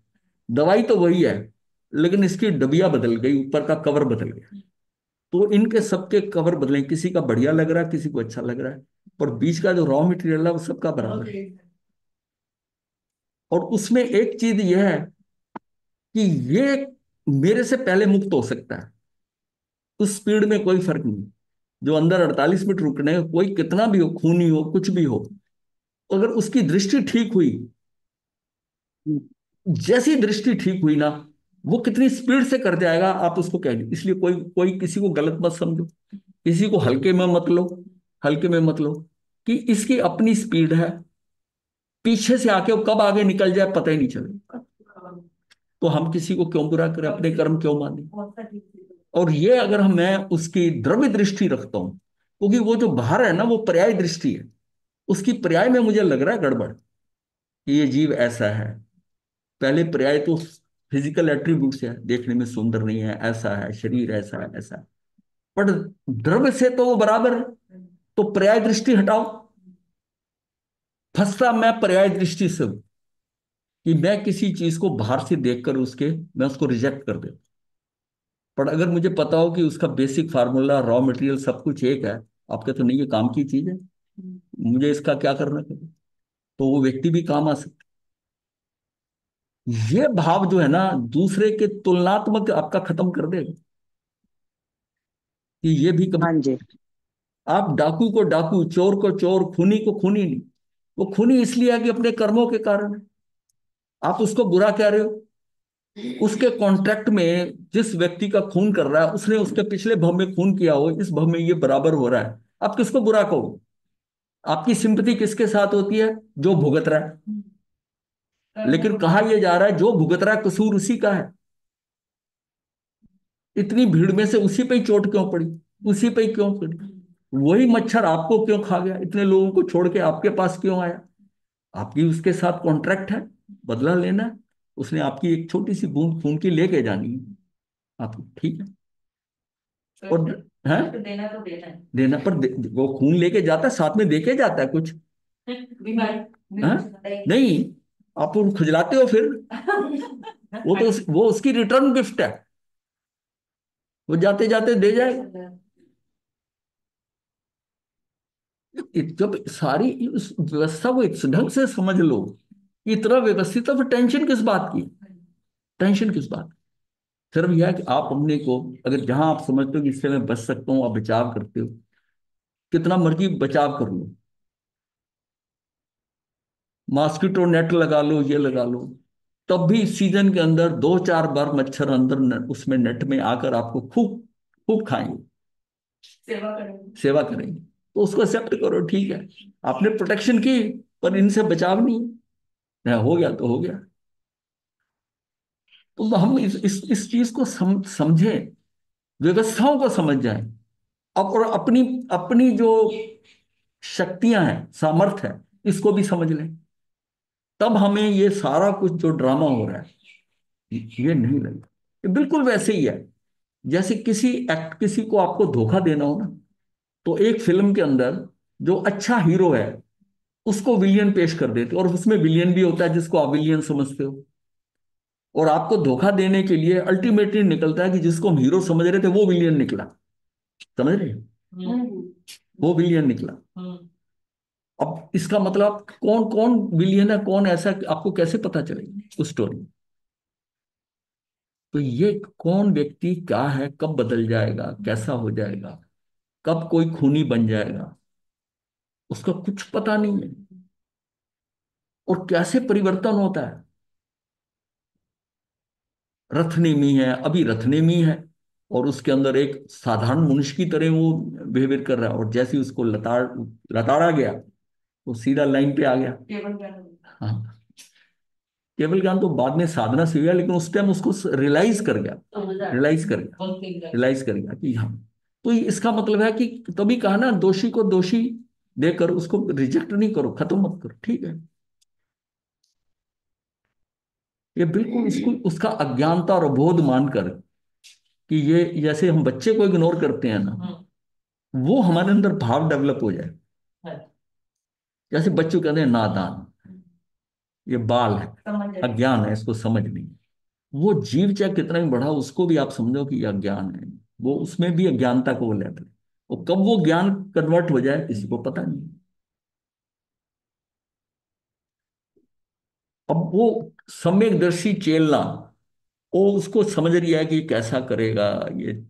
दवाई तो वही है, लेकिन इसकी डबिया बदल गई, ऊपर का कवर बदल गया। तो इनके सबके कवर बदले, किसी का बढ़िया लग रहा है, किसी को अच्छा लग रहा है, पर बीच का जो रॉ मटेरियल है वो सबका बराबर है। और उसमें एक चीज यह है कि ये मेरे से पहले मुक्त हो सकता है, उस स्पीड में कोई फर्क नहीं। जो अंदर 48 मिनट रुकने, कोई कितना भी हो, खूनी हो, कुछ भी हो, अगर उसकी दृष्टि ठीक हुई, जैसी दृष्टि ठीक हुई ना, वो कितनी स्पीड से कर जाएगा आप उसको कह नहीं। इसलिए कोई कोई किसी को गलत मत समझो, किसी को हल्के में मत लो, हल्के में मत लो, कि इसकी अपनी स्पीड है, पीछे से आके वो कब आगे निकल जाए पता ही नहीं चले। तो हम किसी को क्यों बुरा करें, अपने कर्म क्यों माने। और ये अगर मैं उसकी द्रव्य दृष्टि रखता हूं, क्योंकि वो जो बाहर है ना वो पर्याय दृष्टि है, उसकी पर्याय में मुझे लग रहा है गड़बड़ कि ये जीव ऐसा है। पहले पर्याय तो फिजिकल एट्रीब्यूट्स है, देखने में सुंदर नहीं है, ऐसा है, शरीर ऐसा है, ऐसा है, पर द्रव्य से तो वो बराबर है। तो पर्याय दृष्टि हटाओ। फंसता मैं पर्याय दृष्टि से हूं कि मैं किसी चीज को बाहर से देखकर उसके मैं उसको रिजेक्ट कर देता। पर अगर मुझे पता हो कि उसका बेसिक फार्मूला, रॉ मटेरियल सब कुछ एक है, आपके तो नहीं, ये काम की चीज है, मुझे इसका क्या करना चाहिए, तो वो व्यक्ति भी काम आ सकता है। ये भाव जो है ना दूसरे के तुलनात्मक आपका खत्म कर देगा कि ये भी कभी। हाँ जी। आप डाकू को डाकू, चोर को चोर, खूनी को खूनी नहीं। वो खूनी इसलिए है कि अपने कर्मों के कारण है। आप उसको बुरा कह रहे हो, उसके कॉन्ट्रैक्ट में जिस व्यक्ति का खून कर रहा है उसने उसके पिछले भव में खून किया हो, इस भव में ये बराबर हो रहा है, आप किसको बुरा कहो। आपकी सिंपैथी किसके साथ होती है, जो भुगत रहा है। लेकिन कहा यह जा रहा है जो भुगत रहा है कसूर उसी का है। इतनी भीड़ में से उसी पे ही चोट क्यों पड़ी, उसी पे ही क्यों पड़ी। वही मच्छर आपको क्यों खा गया, इतने लोगों को छोड़ के आपके पास क्यों आया। आपकी उसके साथ कॉन्ट्रैक्ट है, बदला लेना है। उसने आपकी एक छोटी सी बूंद खून की लेके जानी है आपको, ठीक है। और है देना तो देना है, देना पर वो खून लेके जाता है, साथ में देके जाता है कुछ बीमारी। हाँ? नहीं, आप वो खुजलाते हो फिर। वो तो वो उसकी रिटर्न गिफ्ट है, वो जाते जाते दे जाएगा। जब सारी उस व्यवस्था को इस ढंग से समझ लो, इतना व्यवस्थित, तो फिर टेंशन किस बात की, टेंशन किस बात की? सिर्फ यह है कि आप अपने को, अगर जहां आप समझते हो कि इससे मैं बच सकता हूं, आप बचाव करते हो, कितना मर्जी बचाव कर लो, मॉस्किटो नेट लगा लो, ये लगा लो, तब भी सीजन के अंदर 2-4 बार मच्छर अंदर उसमें नेट में आकर आपको खूब खूब खाएंगे, सेवा करेंगे, सेवा करेंगे। तो उसको एक्सेप्ट करो, ठीक है, आपने प्रोटेक्शन की, पर इनसे बचाव नहीं है, हो गया तो हो गया। तो हम इस चीज को समझें, व्यवस्थाओं को समझ जाएं, अब और अपनी अपनी जो शक्तियां हैं, सामर्थ्य है, इसको भी समझ लें। तब हमें ये सारा कुछ जो ड्रामा हो रहा है ये नहीं लगेगा। ये बिल्कुल वैसे ही है जैसे किसी को आपको धोखा देना हो ना, तो एक फिल्म के अंदर जो अच्छा हीरो है उसको विलियन पेश कर देते, और उसमें विलियन भी होता है जिसको आप विलियन समझते हो। और आपको धोखा देने के लिए अल्टीमेटली निकलता है कि जिसको हम हीरो समझ रहे थे वो विलियन निकला। समझ रहे हैं? वो विलियन निकला। अब इसका मतलब कौन कौन विलियन है, कौन ऐसा, आपको कैसे पता चलेगा उस स्टोरी में। तो ये कौन व्यक्ति क्या है, कब बदल जाएगा, कैसा हो जाएगा, कब कोई खूनी बन जाएगा, उसका कुछ पता नहीं है। और कैसे परिवर्तन होता है। रथनेमी है, अभी रथनेमी है, और उसके अंदर एक साधारण मनुष्य की तरह वो बिहेवियर कर रहा है, और जैसे ही उसको लताड़ा गया वो सीधा लाइन पे आ गया। केवल क्या करें? हाँ, केवल ज्ञान तो बाद में साधना से हुआ, लेकिन उस टाइम उसको रियलाइज कर गया। समझदार। रियलाइज कर गया। बहुत तेज है। रियलाइज कर गया कि हाँ। तो इसका मतलब है कि तभी कहा ना, दोषी को दोषी देकर उसको रिजेक्ट नहीं करो, खत्म मत करो, ठीक है। ये बिल्कुल उसको उसका अज्ञानता और अबोध मानकर कि ये, जैसे हम बच्चे को इग्नोर करते हैं ना, वो हमारे अंदर भाव डेवलप हो जाए। है। जैसे बच्चों कहते हैं नादान, ये बाल है, समझ जाए। अज्ञान है, इसको समझ नहीं। वो जीव चाहे कितना भी बढ़ा, उसको भी आप समझो कि ये अज्ञान है, वो उसमें भी अज्ञानता को वो लेवल है। और कब वो ज्ञान कन्वर्ट हो जाए किसी को पता नहीं। अब वो सम्यक दर्शी चेलना, वो उसको समझ रही है कि ये कैसा करेगा, ये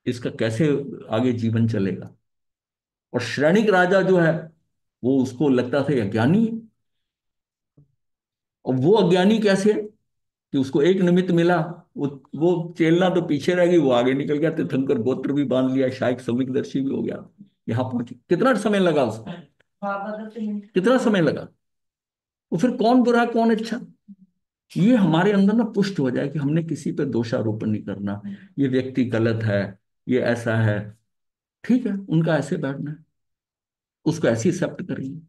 इसका कैसे आगे जीवन चलेगा। और श्रेणिक राजा जो है, वो उसको लगता था ये अज्ञानी है। और वो अज्ञानी कैसे है कि उसको एक निमित्त मिला, वो चेलना तो पीछे रह गई, वो आगे निकल गया, तीर्थंकर गोत्र भी बांध लिया, शायद सम्यकदर्शी भी हो गया, यहां पहुंचे। कितना समय लगा उसको, बाबा तो तीन। कितना समय लगा। वो फिर कौन बुरा कौन अच्छा, ये हमारे अंदर ना पुष्ट हो जाए कि हमने किसी पे दोषारोपण नहीं करना, ये व्यक्ति गलत है, ये ऐसा है, ठीक है, उनका ऐसे बैठना है, उसको ऐसे एक्सेप्ट करेंगे।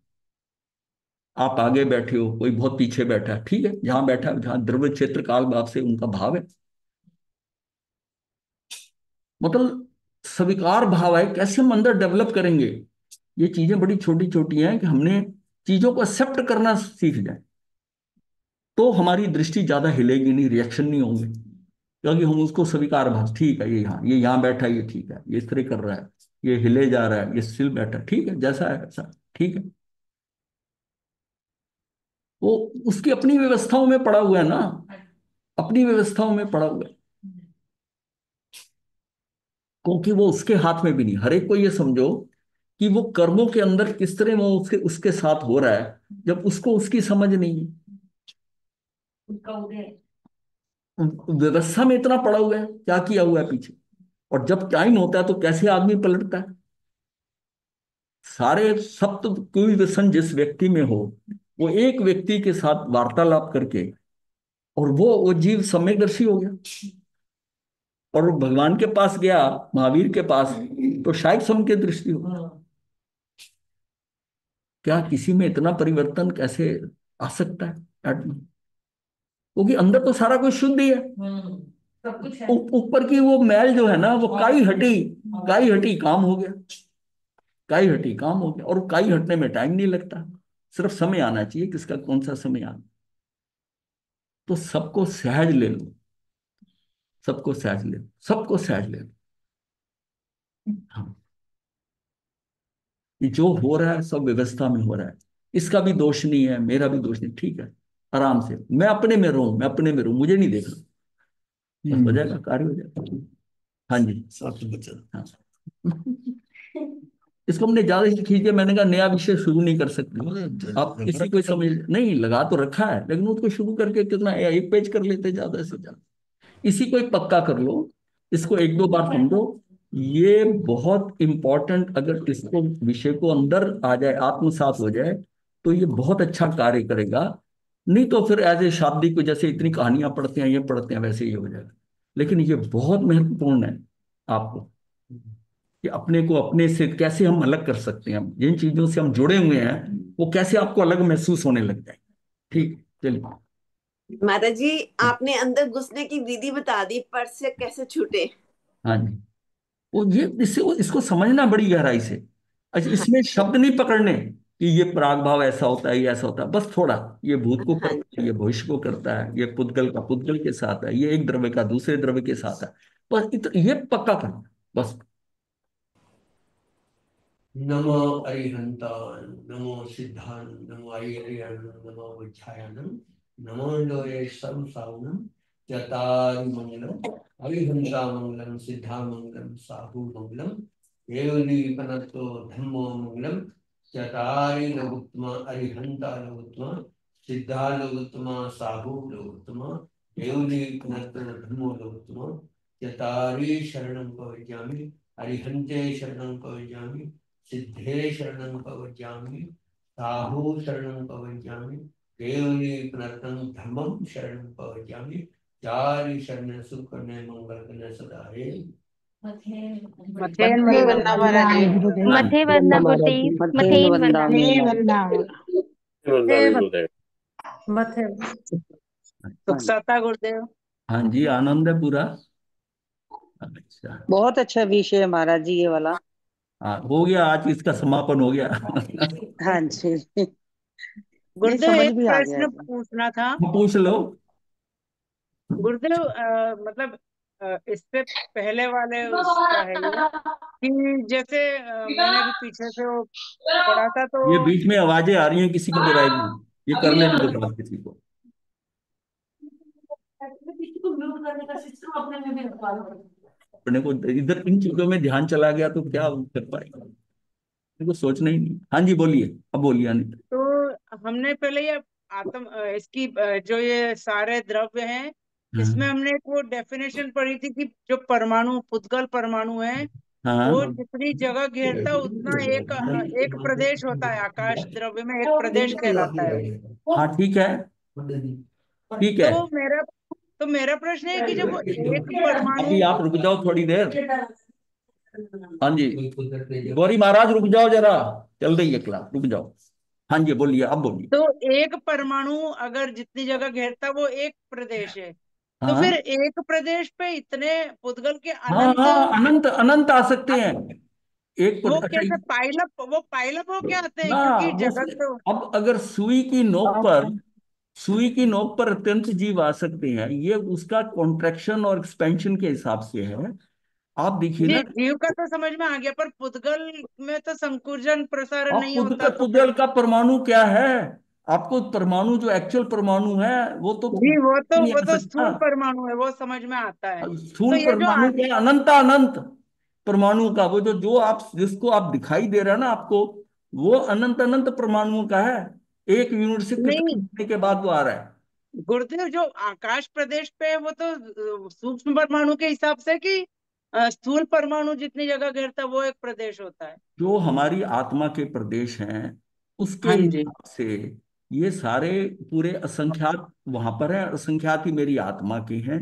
आप आगे बैठे हो, कोई बहुत पीछे बैठा है, ठीक है, जहां बैठा है, जहां द्रव्य क्षेत्र काल भाव से उनका भाव है, मतलब स्वीकार भाव है। कैसे हम अंदर डेवलप करेंगे। ये चीजें बड़ी छोटी छोटी हैं कि हमने चीजों को एक्सेप्ट करना सीख जाए, तो हमारी दृष्टि ज्यादा हिलेगी नहीं, रिएक्शन नहीं होंगे, क्योंकि हम उसको स्वीकार भाव, ठीक है, ये यहाँ बैठा है, ये ठीक है, ये इस तरह कर रहा है, ये हिले जा रहा है, ये स्टिल बैठा है, ठीक है, जैसा है वैसा, ठीक है। वो उसकी अपनी व्यवस्थाओं में पड़ा हुआ है ना, अपनी व्यवस्थाओं में पड़ा हुआ है, क्योंकि वो उसके हाथ में भी नहीं। हर एक को ये समझो कि वो कर्मों के अंदर किस तरह वो उसके उसके साथ हो रहा है, जब उसको उसकी समझ नहीं है। उसका उदय। व्यवस्था में इतना पड़ा हुआ है, क्या किया हुआ है पीछे। और जब टाइम होता है तो कैसे आदमी पलटता है। सारे सप्त कोई व्यसन जिस व्यक्ति में हो, वो एक व्यक्ति के साथ वार्तालाप करके, और वो जीव सम्यकदर्शी हो गया। और वो भगवान के पास गया, महावीर के पास, तो शायद सम के दृष्टि हो। क्या किसी में इतना परिवर्तन कैसे आ सकता है आत्मा, क्योंकि अंदर तो सारा कुछ शुद्ध ही है। सब कुछ है। ऊपर की वो मैल जो है ना, वो काई हटी, काई हटी काम हो गया, काई हटी काम हो गया। और काई हटने में टाइम नहीं लगता, सिर्फ समय आना चाहिए, किसका कौन सा समय आना। तो सबको सहज ले लो, सबको सहज ले लो, सबको सहज ले लो। हाँ, ये जो हो रहा है सब व्यवस्था में हो रहा है, इसका भी दोष नहीं है, मेरा भी दोष नहीं, ठीक है, आराम से मैं अपने में रहूं, मैं अपने में रहूं, मुझे नहीं देखना, बस हो जाएगा, कार्य हो जाएगा। हाँ जी, साथ बचन। हाँ। इसको हमने ज्यादा ही खींच के, मैंने कहा नया विषय शुरू नहीं कर सकते आप, किसी को समझ नहीं लगा तो रखा है, लेकिन उसको शुरू करके कितना एक पेज कर लेते ज्यादा से ज्यादा। इसी को एक पक्का कर लो, इसको एक दो बार समझो। ये बहुत इंपॉर्टेंट, अगर इसको विषय को अंदर आ जाए, आत्मसात हो जाए, तो ये बहुत अच्छा कार्य करेगा। नहीं तो फिर एज ए शाब्दिक को, जैसे इतनी कहानियां पढ़ते हैं, ये पढ़ते हैं, वैसे ही हो जाएगा। लेकिन ये बहुत महत्वपूर्ण है आपको, कि अपने को अपने से कैसे हम अलग कर सकते हैं, जिन चीजों से हम जुड़े हुए हैं वो कैसे आपको अलग महसूस होने लग जाए। ठीक, चलिए। माता जी, आपने अंदर घुसने की विधि बता दी, पर से कैसे छूटे। हाँ जी, वो ये इससे इसको समझना बड़ी गहराई से। अच्छा, हाँ। इसमें शब्द नहीं पकड़ने कि ये पराग भाव ऐसा होता है, ये ऐसा होता है, बस थोड़ा, ये भूत को हाँ करता है, ये भविष्य को करता है, ये पुद्गल का पुद्गल के साथ है, ये एक द्रव्य का दूसरे द्रव्य के साथ है, बस ये पक्का करना बस। नमो अरिहंतान, नमो सिद्धान, नमो आर्यन, नमो विच्छायनम, नमो लोये सर्व सावनम, चतारि मंगलम अरिहंता मंगलम सिद्धा मंगलम साहु मंगलम केवलीपनतो धम्मो मंगलम चतारि लघुत्तमा अरिहंता लघुत्तमा सिद्धा लघुत्तमा साहु लघुत्तमा केवलीपनतो धम्मो लघुत्तमा चतारि शरणं प्रवज्यामि अरिहंते शरणं प्रवज्यामि सिद्धे शरणं प्रवज्यामि साहु शरणं प्रवज्यामि केवलीपनतं धम्मं शरणं प्रवज्यामि चारि शरण सुख करने मंगल करने सदा हे मथेन वंदना महाराज जी। मथे वंदना गुरुदेव, मथेन मथेन वंदना वंदना। गुरुदेव। मथे सुखसाता गुरुदेव। हाँ जी, आनंद है पूरा। अच्छा, बहुत अच्छा विषय है महाराज जी ये वाला। हाँ, हो गया, आज इसका समापन हो गया। हाँ जी। नहीं, गुरुदेव समझ एक भी आ गया प्रश्न जी। पूछना था। पूछ लो। गुरुदेव मतलब इससे पहले वाले उसका है ये कि जैसे मैंने अभी पीछे से वो पढ़ा था तो ये बीच में आवाजें आ रही हैं, किसी की बुराई नहीं, ये करने नहीं दे रहा किसी को। किसी को म्यूट करने का सिस्टम अपने में भी रखवा लो। अपने को इधर इन चीजों में ध्यान चला गया तो क्या कर पाएगा, मेरे को सोचना ही नहीं। हाँ जी, बोलिए, अब बोलिए अनिता। तो हमने पहले ये इसकी जो ये सारे द्रव्य हैं इसमें हाँ हमने एक वो डेफिनेशन पढ़ी थी कि जो परमाणु पुद्गल परमाणु है वो हाँ जितनी जगह घेरता है उतना एक प्रदेश होता है, आकाश द्रव्य में एक प्रदेश कहलाता है वो। हाँ, ठीक है, ठीक है। तो मेरा प्रश्न है कि जब वो एक परमाणु अभी आप रुक जाओ थोड़ी देर। हाँ जी, गौरी महाराज रुक जाओ जरा, चल रही है क्लास, रुक जाओ। हाँ जी, बोलिए, अब बोलिए। तो एक परमाणु अगर जितनी जगह घेरता वो एक प्रदेश है तो फिर हाँ एक प्रदेश पे इतने पुद्गल के हाँ अनंत हाँ, अनंत अनंत आ सकते हैं। एक वो अच्छा, कैसे पाइलअप हो क्या आते हैं ना क्योंकि वो जगत तो अब अगर सुई की नोक पर अत्यंत जीव आ सकते हैं, ये उसका कॉन्ट्रैक्शन और एक्सपेंशन के हिसाब से है। आप देखिए जी ना, जीव का तो समझ में आ गया पर पुद्गल में तो संकुचन प्रसारण अब नहीं होता तो फिर पुद्गल का परमाणु क्या है? आपको परमाणु जो एक्चुअल परमाणु है वो तो जी नहीं वो आ तो सकता। स्थूल परमाणु है वो समझ में आता है। अब तो स्थूल ये जो परमाणु क्या, अनंत अनंत परमाणु का वो जो जो आप जिसको आप दिखाई दे रहा है ना आपको, वो अनंत अनंत परमाणुओं का है। एक यूनिट से कितने नहीं घंटे के बाद वो आ रहा है। गुरुदेव जो आकाश प्रदेश पे है वो तो सूक्ष्म परमाणु के हिसाब से कि स्थूल परमाणु जितनी जगह घेरता वो एक प्रदेश होता है। जो हमारी आत्मा के प्रदेश हैं उसके हाँ जी। हिसाब से ये सारे पूरे असंख्यात वहां पर हैं, असंख्यात ही मेरी आत्मा के हैं।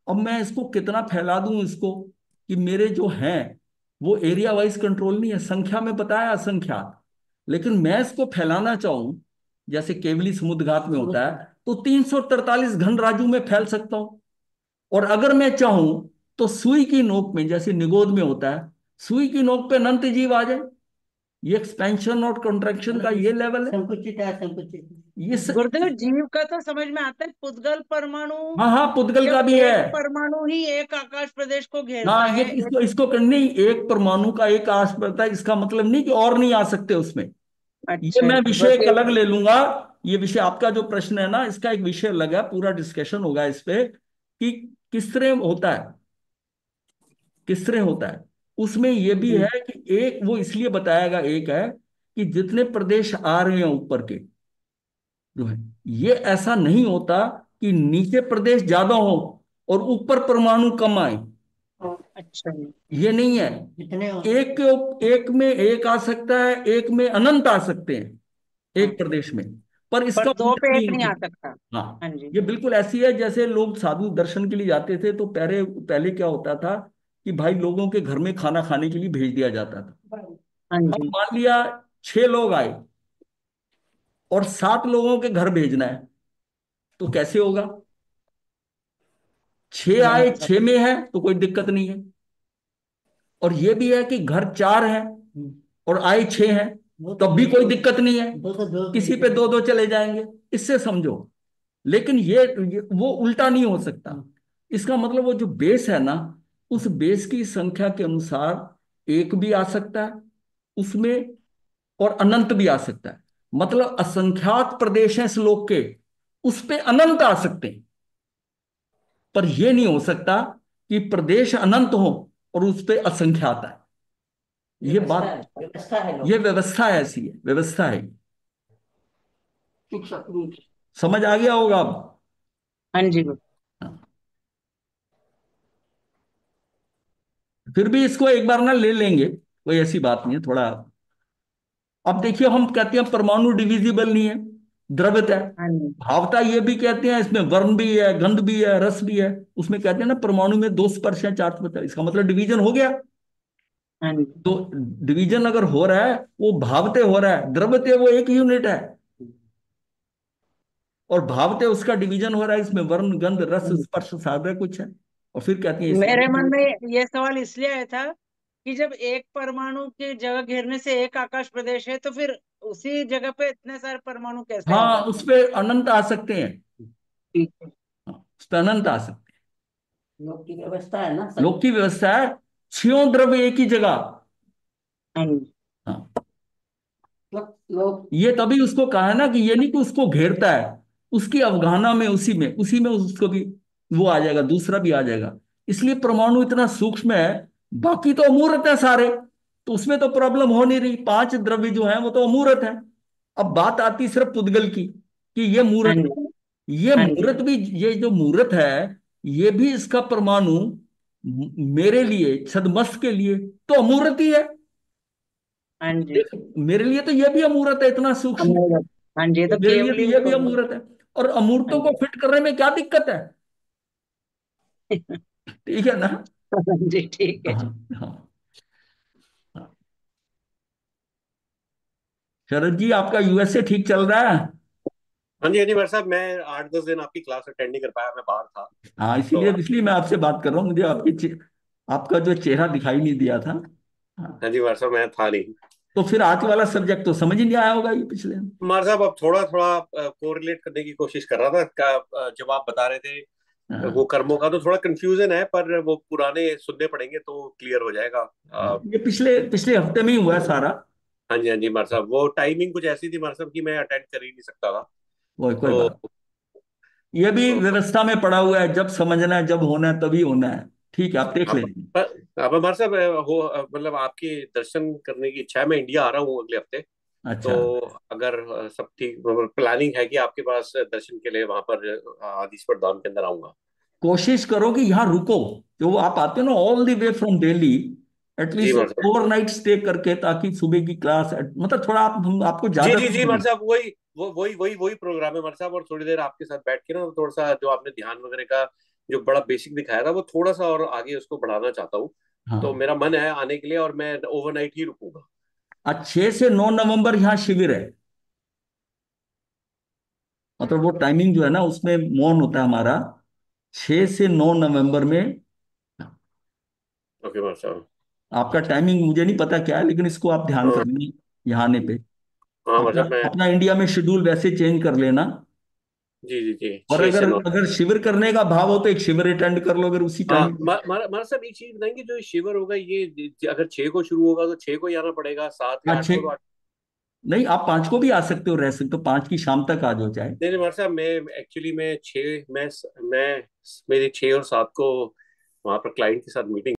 अब मैं इसको कितना फैला दूं इसको, कि मेरे जो हैं वो एरिया वाइज कंट्रोल नहीं है, संख्या में बताया असंख्यात, लेकिन मैं इसको फैलाना चाहूं जैसे केवली समुद्र घाट में होता है तो 343 घन राजू में फैल सकता हूं। और अगर मैं चाहूं तो सुई की नोक में जैसे निगोद में होता है, सुई की नोक पे अनंत जीव आ जाए। ये एक्सपेंशन और कंट्रैक्शन का ये लेवल है, संकुचित है संकुचित। गुरुदेव जीव का तो समझ में आता है पुद्गल परमाणु हाँ हाँ, पुद्गल का जब भी है। एक परमाणु ही एक आकाश प्रदेश को घेरता हाँ, ये है एक। इसको करनी, एक परमाणु का एक आश पड़ता है, इसका मतलब नहीं कि और नहीं आ सकते उसमें। ये अच्छा मैं अच्छा विषय बस एक एक। अलग ले लूंगा। ये विषय आपका जो प्रश्न है ना, इसका एक विषय अलग है, पूरा डिस्कशन होगा इस पे कि किस तरह होता है, किस तरह होता है। उसमें ये भी जी है कि एक वो इसलिए बताएगा, एक है कि जितने प्रदेश आ रहे हैं ऊपर के जो है, ये ऐसा नहीं होता कि नीचे प्रदेश ज्यादा हो और ऊपर परमाणु कम आए। अच्छा ये नहीं है। जितने एक में एक आ सकता है, एक में अनंत आ सकते हैं हाँ एक प्रदेश में, पर पर इसका दो उल्टा पे नहीं एक हो नहीं आ सकता। सकता। हाँ, हाँ जी। ये बिल्कुल ऐसी है जैसे लोग साधु दर्शन के लिए जाते थे तो पहले पहले क्या होता था कि भाई लोगों के घर में खाना खाने के लिए भेज दिया जाता था। हाँ अब जी। मान लिया 6 लोग आए और 7 लोगों के घर भेजना है, तो कैसे होगा? 6 आए, अच्छा 6 में है तो कोई दिक्कत नहीं है। और ये भी है कि घर 4 हैं और आए 6 हैं, तब भी कोई दिक्कत नहीं है, किसी पे दो दो चले जाएंगे। इससे समझो। लेकिन ये वो उल्टा नहीं हो सकता। इसका मतलब वो जो बेस है ना, उस बेस की संख्या के अनुसार एक भी आ सकता है उसमें और अनंत भी आ सकता है। मतलब असंख्यात प्रदेश हैं श्लोक के, उस पे अनंत आ सकते हैं। पर यह नहीं हो सकता कि प्रदेश अनंत हो और उस पर असंख्यात है। ये बात, व्यवस्था है ये व्यवस्था ऐसी है, व्यवस्था है। शिक्षक रूप। समझ आ गया होगा अब? हाँ जी गुरु। फिर भी इसको एक बार ना ले लेंगे, कोई ऐसी बात नहीं है थोड़ा। अब देखिए, हम कहते हैं परमाणु डिविजिबल नहीं है, द्रवित है। हाँ जी। भावता ये भी कहते हैं, इसमें वर्ण भी है, गंध भी है, रस भी है। उसमें कहते हैं ना परमाणु में 2 स्पर्श है, 4 स्पर्श है, इसका मतलब डिवीजन हो गया। हाँ जी। तो डिवीजन अगर हो रहा है, वो भावते हो रहा है, द्रव्यते वो एक यूनिट है, और भावते उसका डिवीजन हो रहा है, इसमें वर्ण गंध रस स्पर्श सारा कुछ है। और फिर कहती है मेरे मन इसलिए। में ये सवाल इसलिए आया था कि जब एक परमाणु की जगह घेरने से एक आकाश प्रदेश है, तो फिर उसी जगह पे इतने सारे परमाणु कैसे आ हाँ, जाते उस हैं? पे अनंत आ सकते हैं। ठीक है। हाँ, उस पे अनंत आ सकते लोक की व्यवस्था है ना हैं। सब। लोक की व्यवस्था है, 6 द्रव्य एक ही जगह। हाँ जी। हाँ, लोक। ये तभी उसको कहा है ना कि ये नहीं कि उसको घेरता है, उसकी अवगाहना में, उसी में उसको भी वो आ जाएगा, दूसरा भी आ जाएगा। इसलिए परमाणु इतना सूक्ष्म है। बाकी तो अमूर्त है सारे, तो उसमें तो प्रॉब्लम हो नहीं रही। 5 द्रव्य जो है वो तो अमूर्त है। अब बात आती सिर्फ पुद्गल की, कि ये हाँ मूर्त है। जी। ये हाँ जी। मूर्त भी, ये जो मूर्त है, ये भी इसका परमाणु मेरे लिए, छद्मस्त के लिए तो अमूर्त ही है। हाँ जी। मेरे लिए तो ये भी अमूर्त है, इतना सूक्ष्म। अमूल्य। हाँ जी, ये तो मेरे लिए तो केवली ये भी रूप। अमूर्त है। और हाँ अमूर्तों को जी। फिट करने में क्या दिक्कत है? ठीक है ना? हाँ जी, ठीक है हाँ, जी। हाँ, हाँ। शरद जी, आपका यूएसए ठीक चल रहा है? हाँ जी, हाँ जी भाई साहब, मैं 8-10 दिन आपकी क्लास अटेंड नहीं कर पाया, मैं बाहर था। हाँ, तो इसीलिए इसलिए मैं आपसे बात कर रहा हूँ। मुझे आपका जो चेहरा दिखाई नहीं दिया था। हाँ। हाँ जी भाई साहब, मैं था नहीं। तो फिर आज वाला सब्जेक्ट तो समझ ही नहीं आया होगा, ये पिछले। मार साहब, अब थोड़ा थोड़ा कोरिलेट करने की कोशिश कर रहा था जब आप बता रहे थे वो हाँ, कर्मों का, तो थोड़ा कंफ्यूजन है, पर वो पुराने सुनने पड़ेंगे तो क्लियर हो जाएगा। हाँ, ये पिछले पिछले हफ्ते में ही हुआ है सारा। हाँ जी, हाँ जी मार साहब, वो टाइमिंग कुछ ऐसी थी मार साहब कि मैं अटेंड कर ही नहीं सकता था। वो कोई तो बात, ये भी तो व्यवस्था में पड़ा हुआ है, जब समझना है, जब होना है तभी होना है। ठीक है, आप देख आप लेंगे। आप हमारे साहब हो, मतलब आपके दर्शन करने की इच्छा है। मैं इंडिया आ रहा हूँ अगले हफ्ते। तो अच्छा, अगर सब ठीक, प्लानिंग है कि आपके पास दर्शन के लिए वहां पर आदिस्वर धाम के अंदर आऊंगा। कोशिश करो कि यहाँ रुको। जो आप आते हो ना all the way from Delhi, जी एटलीस्ट मार साहब। ओवरनाइट स्टे करके, ताकि सुबह की क्लास, मतलब थोड़ा आप, हम आपको जी ज्यादा जी जी समय मार दें। साहब, वही प्रोग्राम है मार साहब। और थोड़ी देर आपके साथ बैठ के ना, थोड़ा सा जो आपने ध्यान वगैरह का जो बड़ा बेसिक दिखाया था, वो थोड़ा सा और आगे उसको बढ़ाना चाहता हूँ। तो हाँ, मेरा मन है आने के लिए, और मैं ओवरनाइट ही रुकूंगा। आज 6 से 9 नवंबर यहाँ शिविर है। मतलब वो टाइमिंग जो है ना, उसमें मौन होता है हमारा, 6 से 9 नवंबर में। ओके मार साहब। आपका टाइमिंग मुझे नहीं पता क्या है, लेकिन इसको आप ध्यान कर हाँ लेंगे यहाँ आने पे। हाँ मार अपना साहब, मैं अपना इंडिया में शेड्यूल वैसे चेंज कर लेना। जी जी जी, और छह अगर से नौ अगर शिविर करने का भाव हो तो एक शिविर अटेंड कर लो, अगर उसी हाँ, टाइम। मारा साहब, एक चीज बताएंगे, जो शिविर होगा ये अगर 6 को शुरू होगा तो 6 को ही आना पड़ेगा, 7 या हाँ, 8 को तो 6। नहीं, आप 5 को भी आ सकते हो, रह सकते हो, 5 की शाम तक आ जाओ चाहे। नहीं नहीं मारा साहब, मैं एक्चुअली मैं 6 मैं मेरी 6 और 7 को वहां पर क्लाइंट के साथ मीटिंग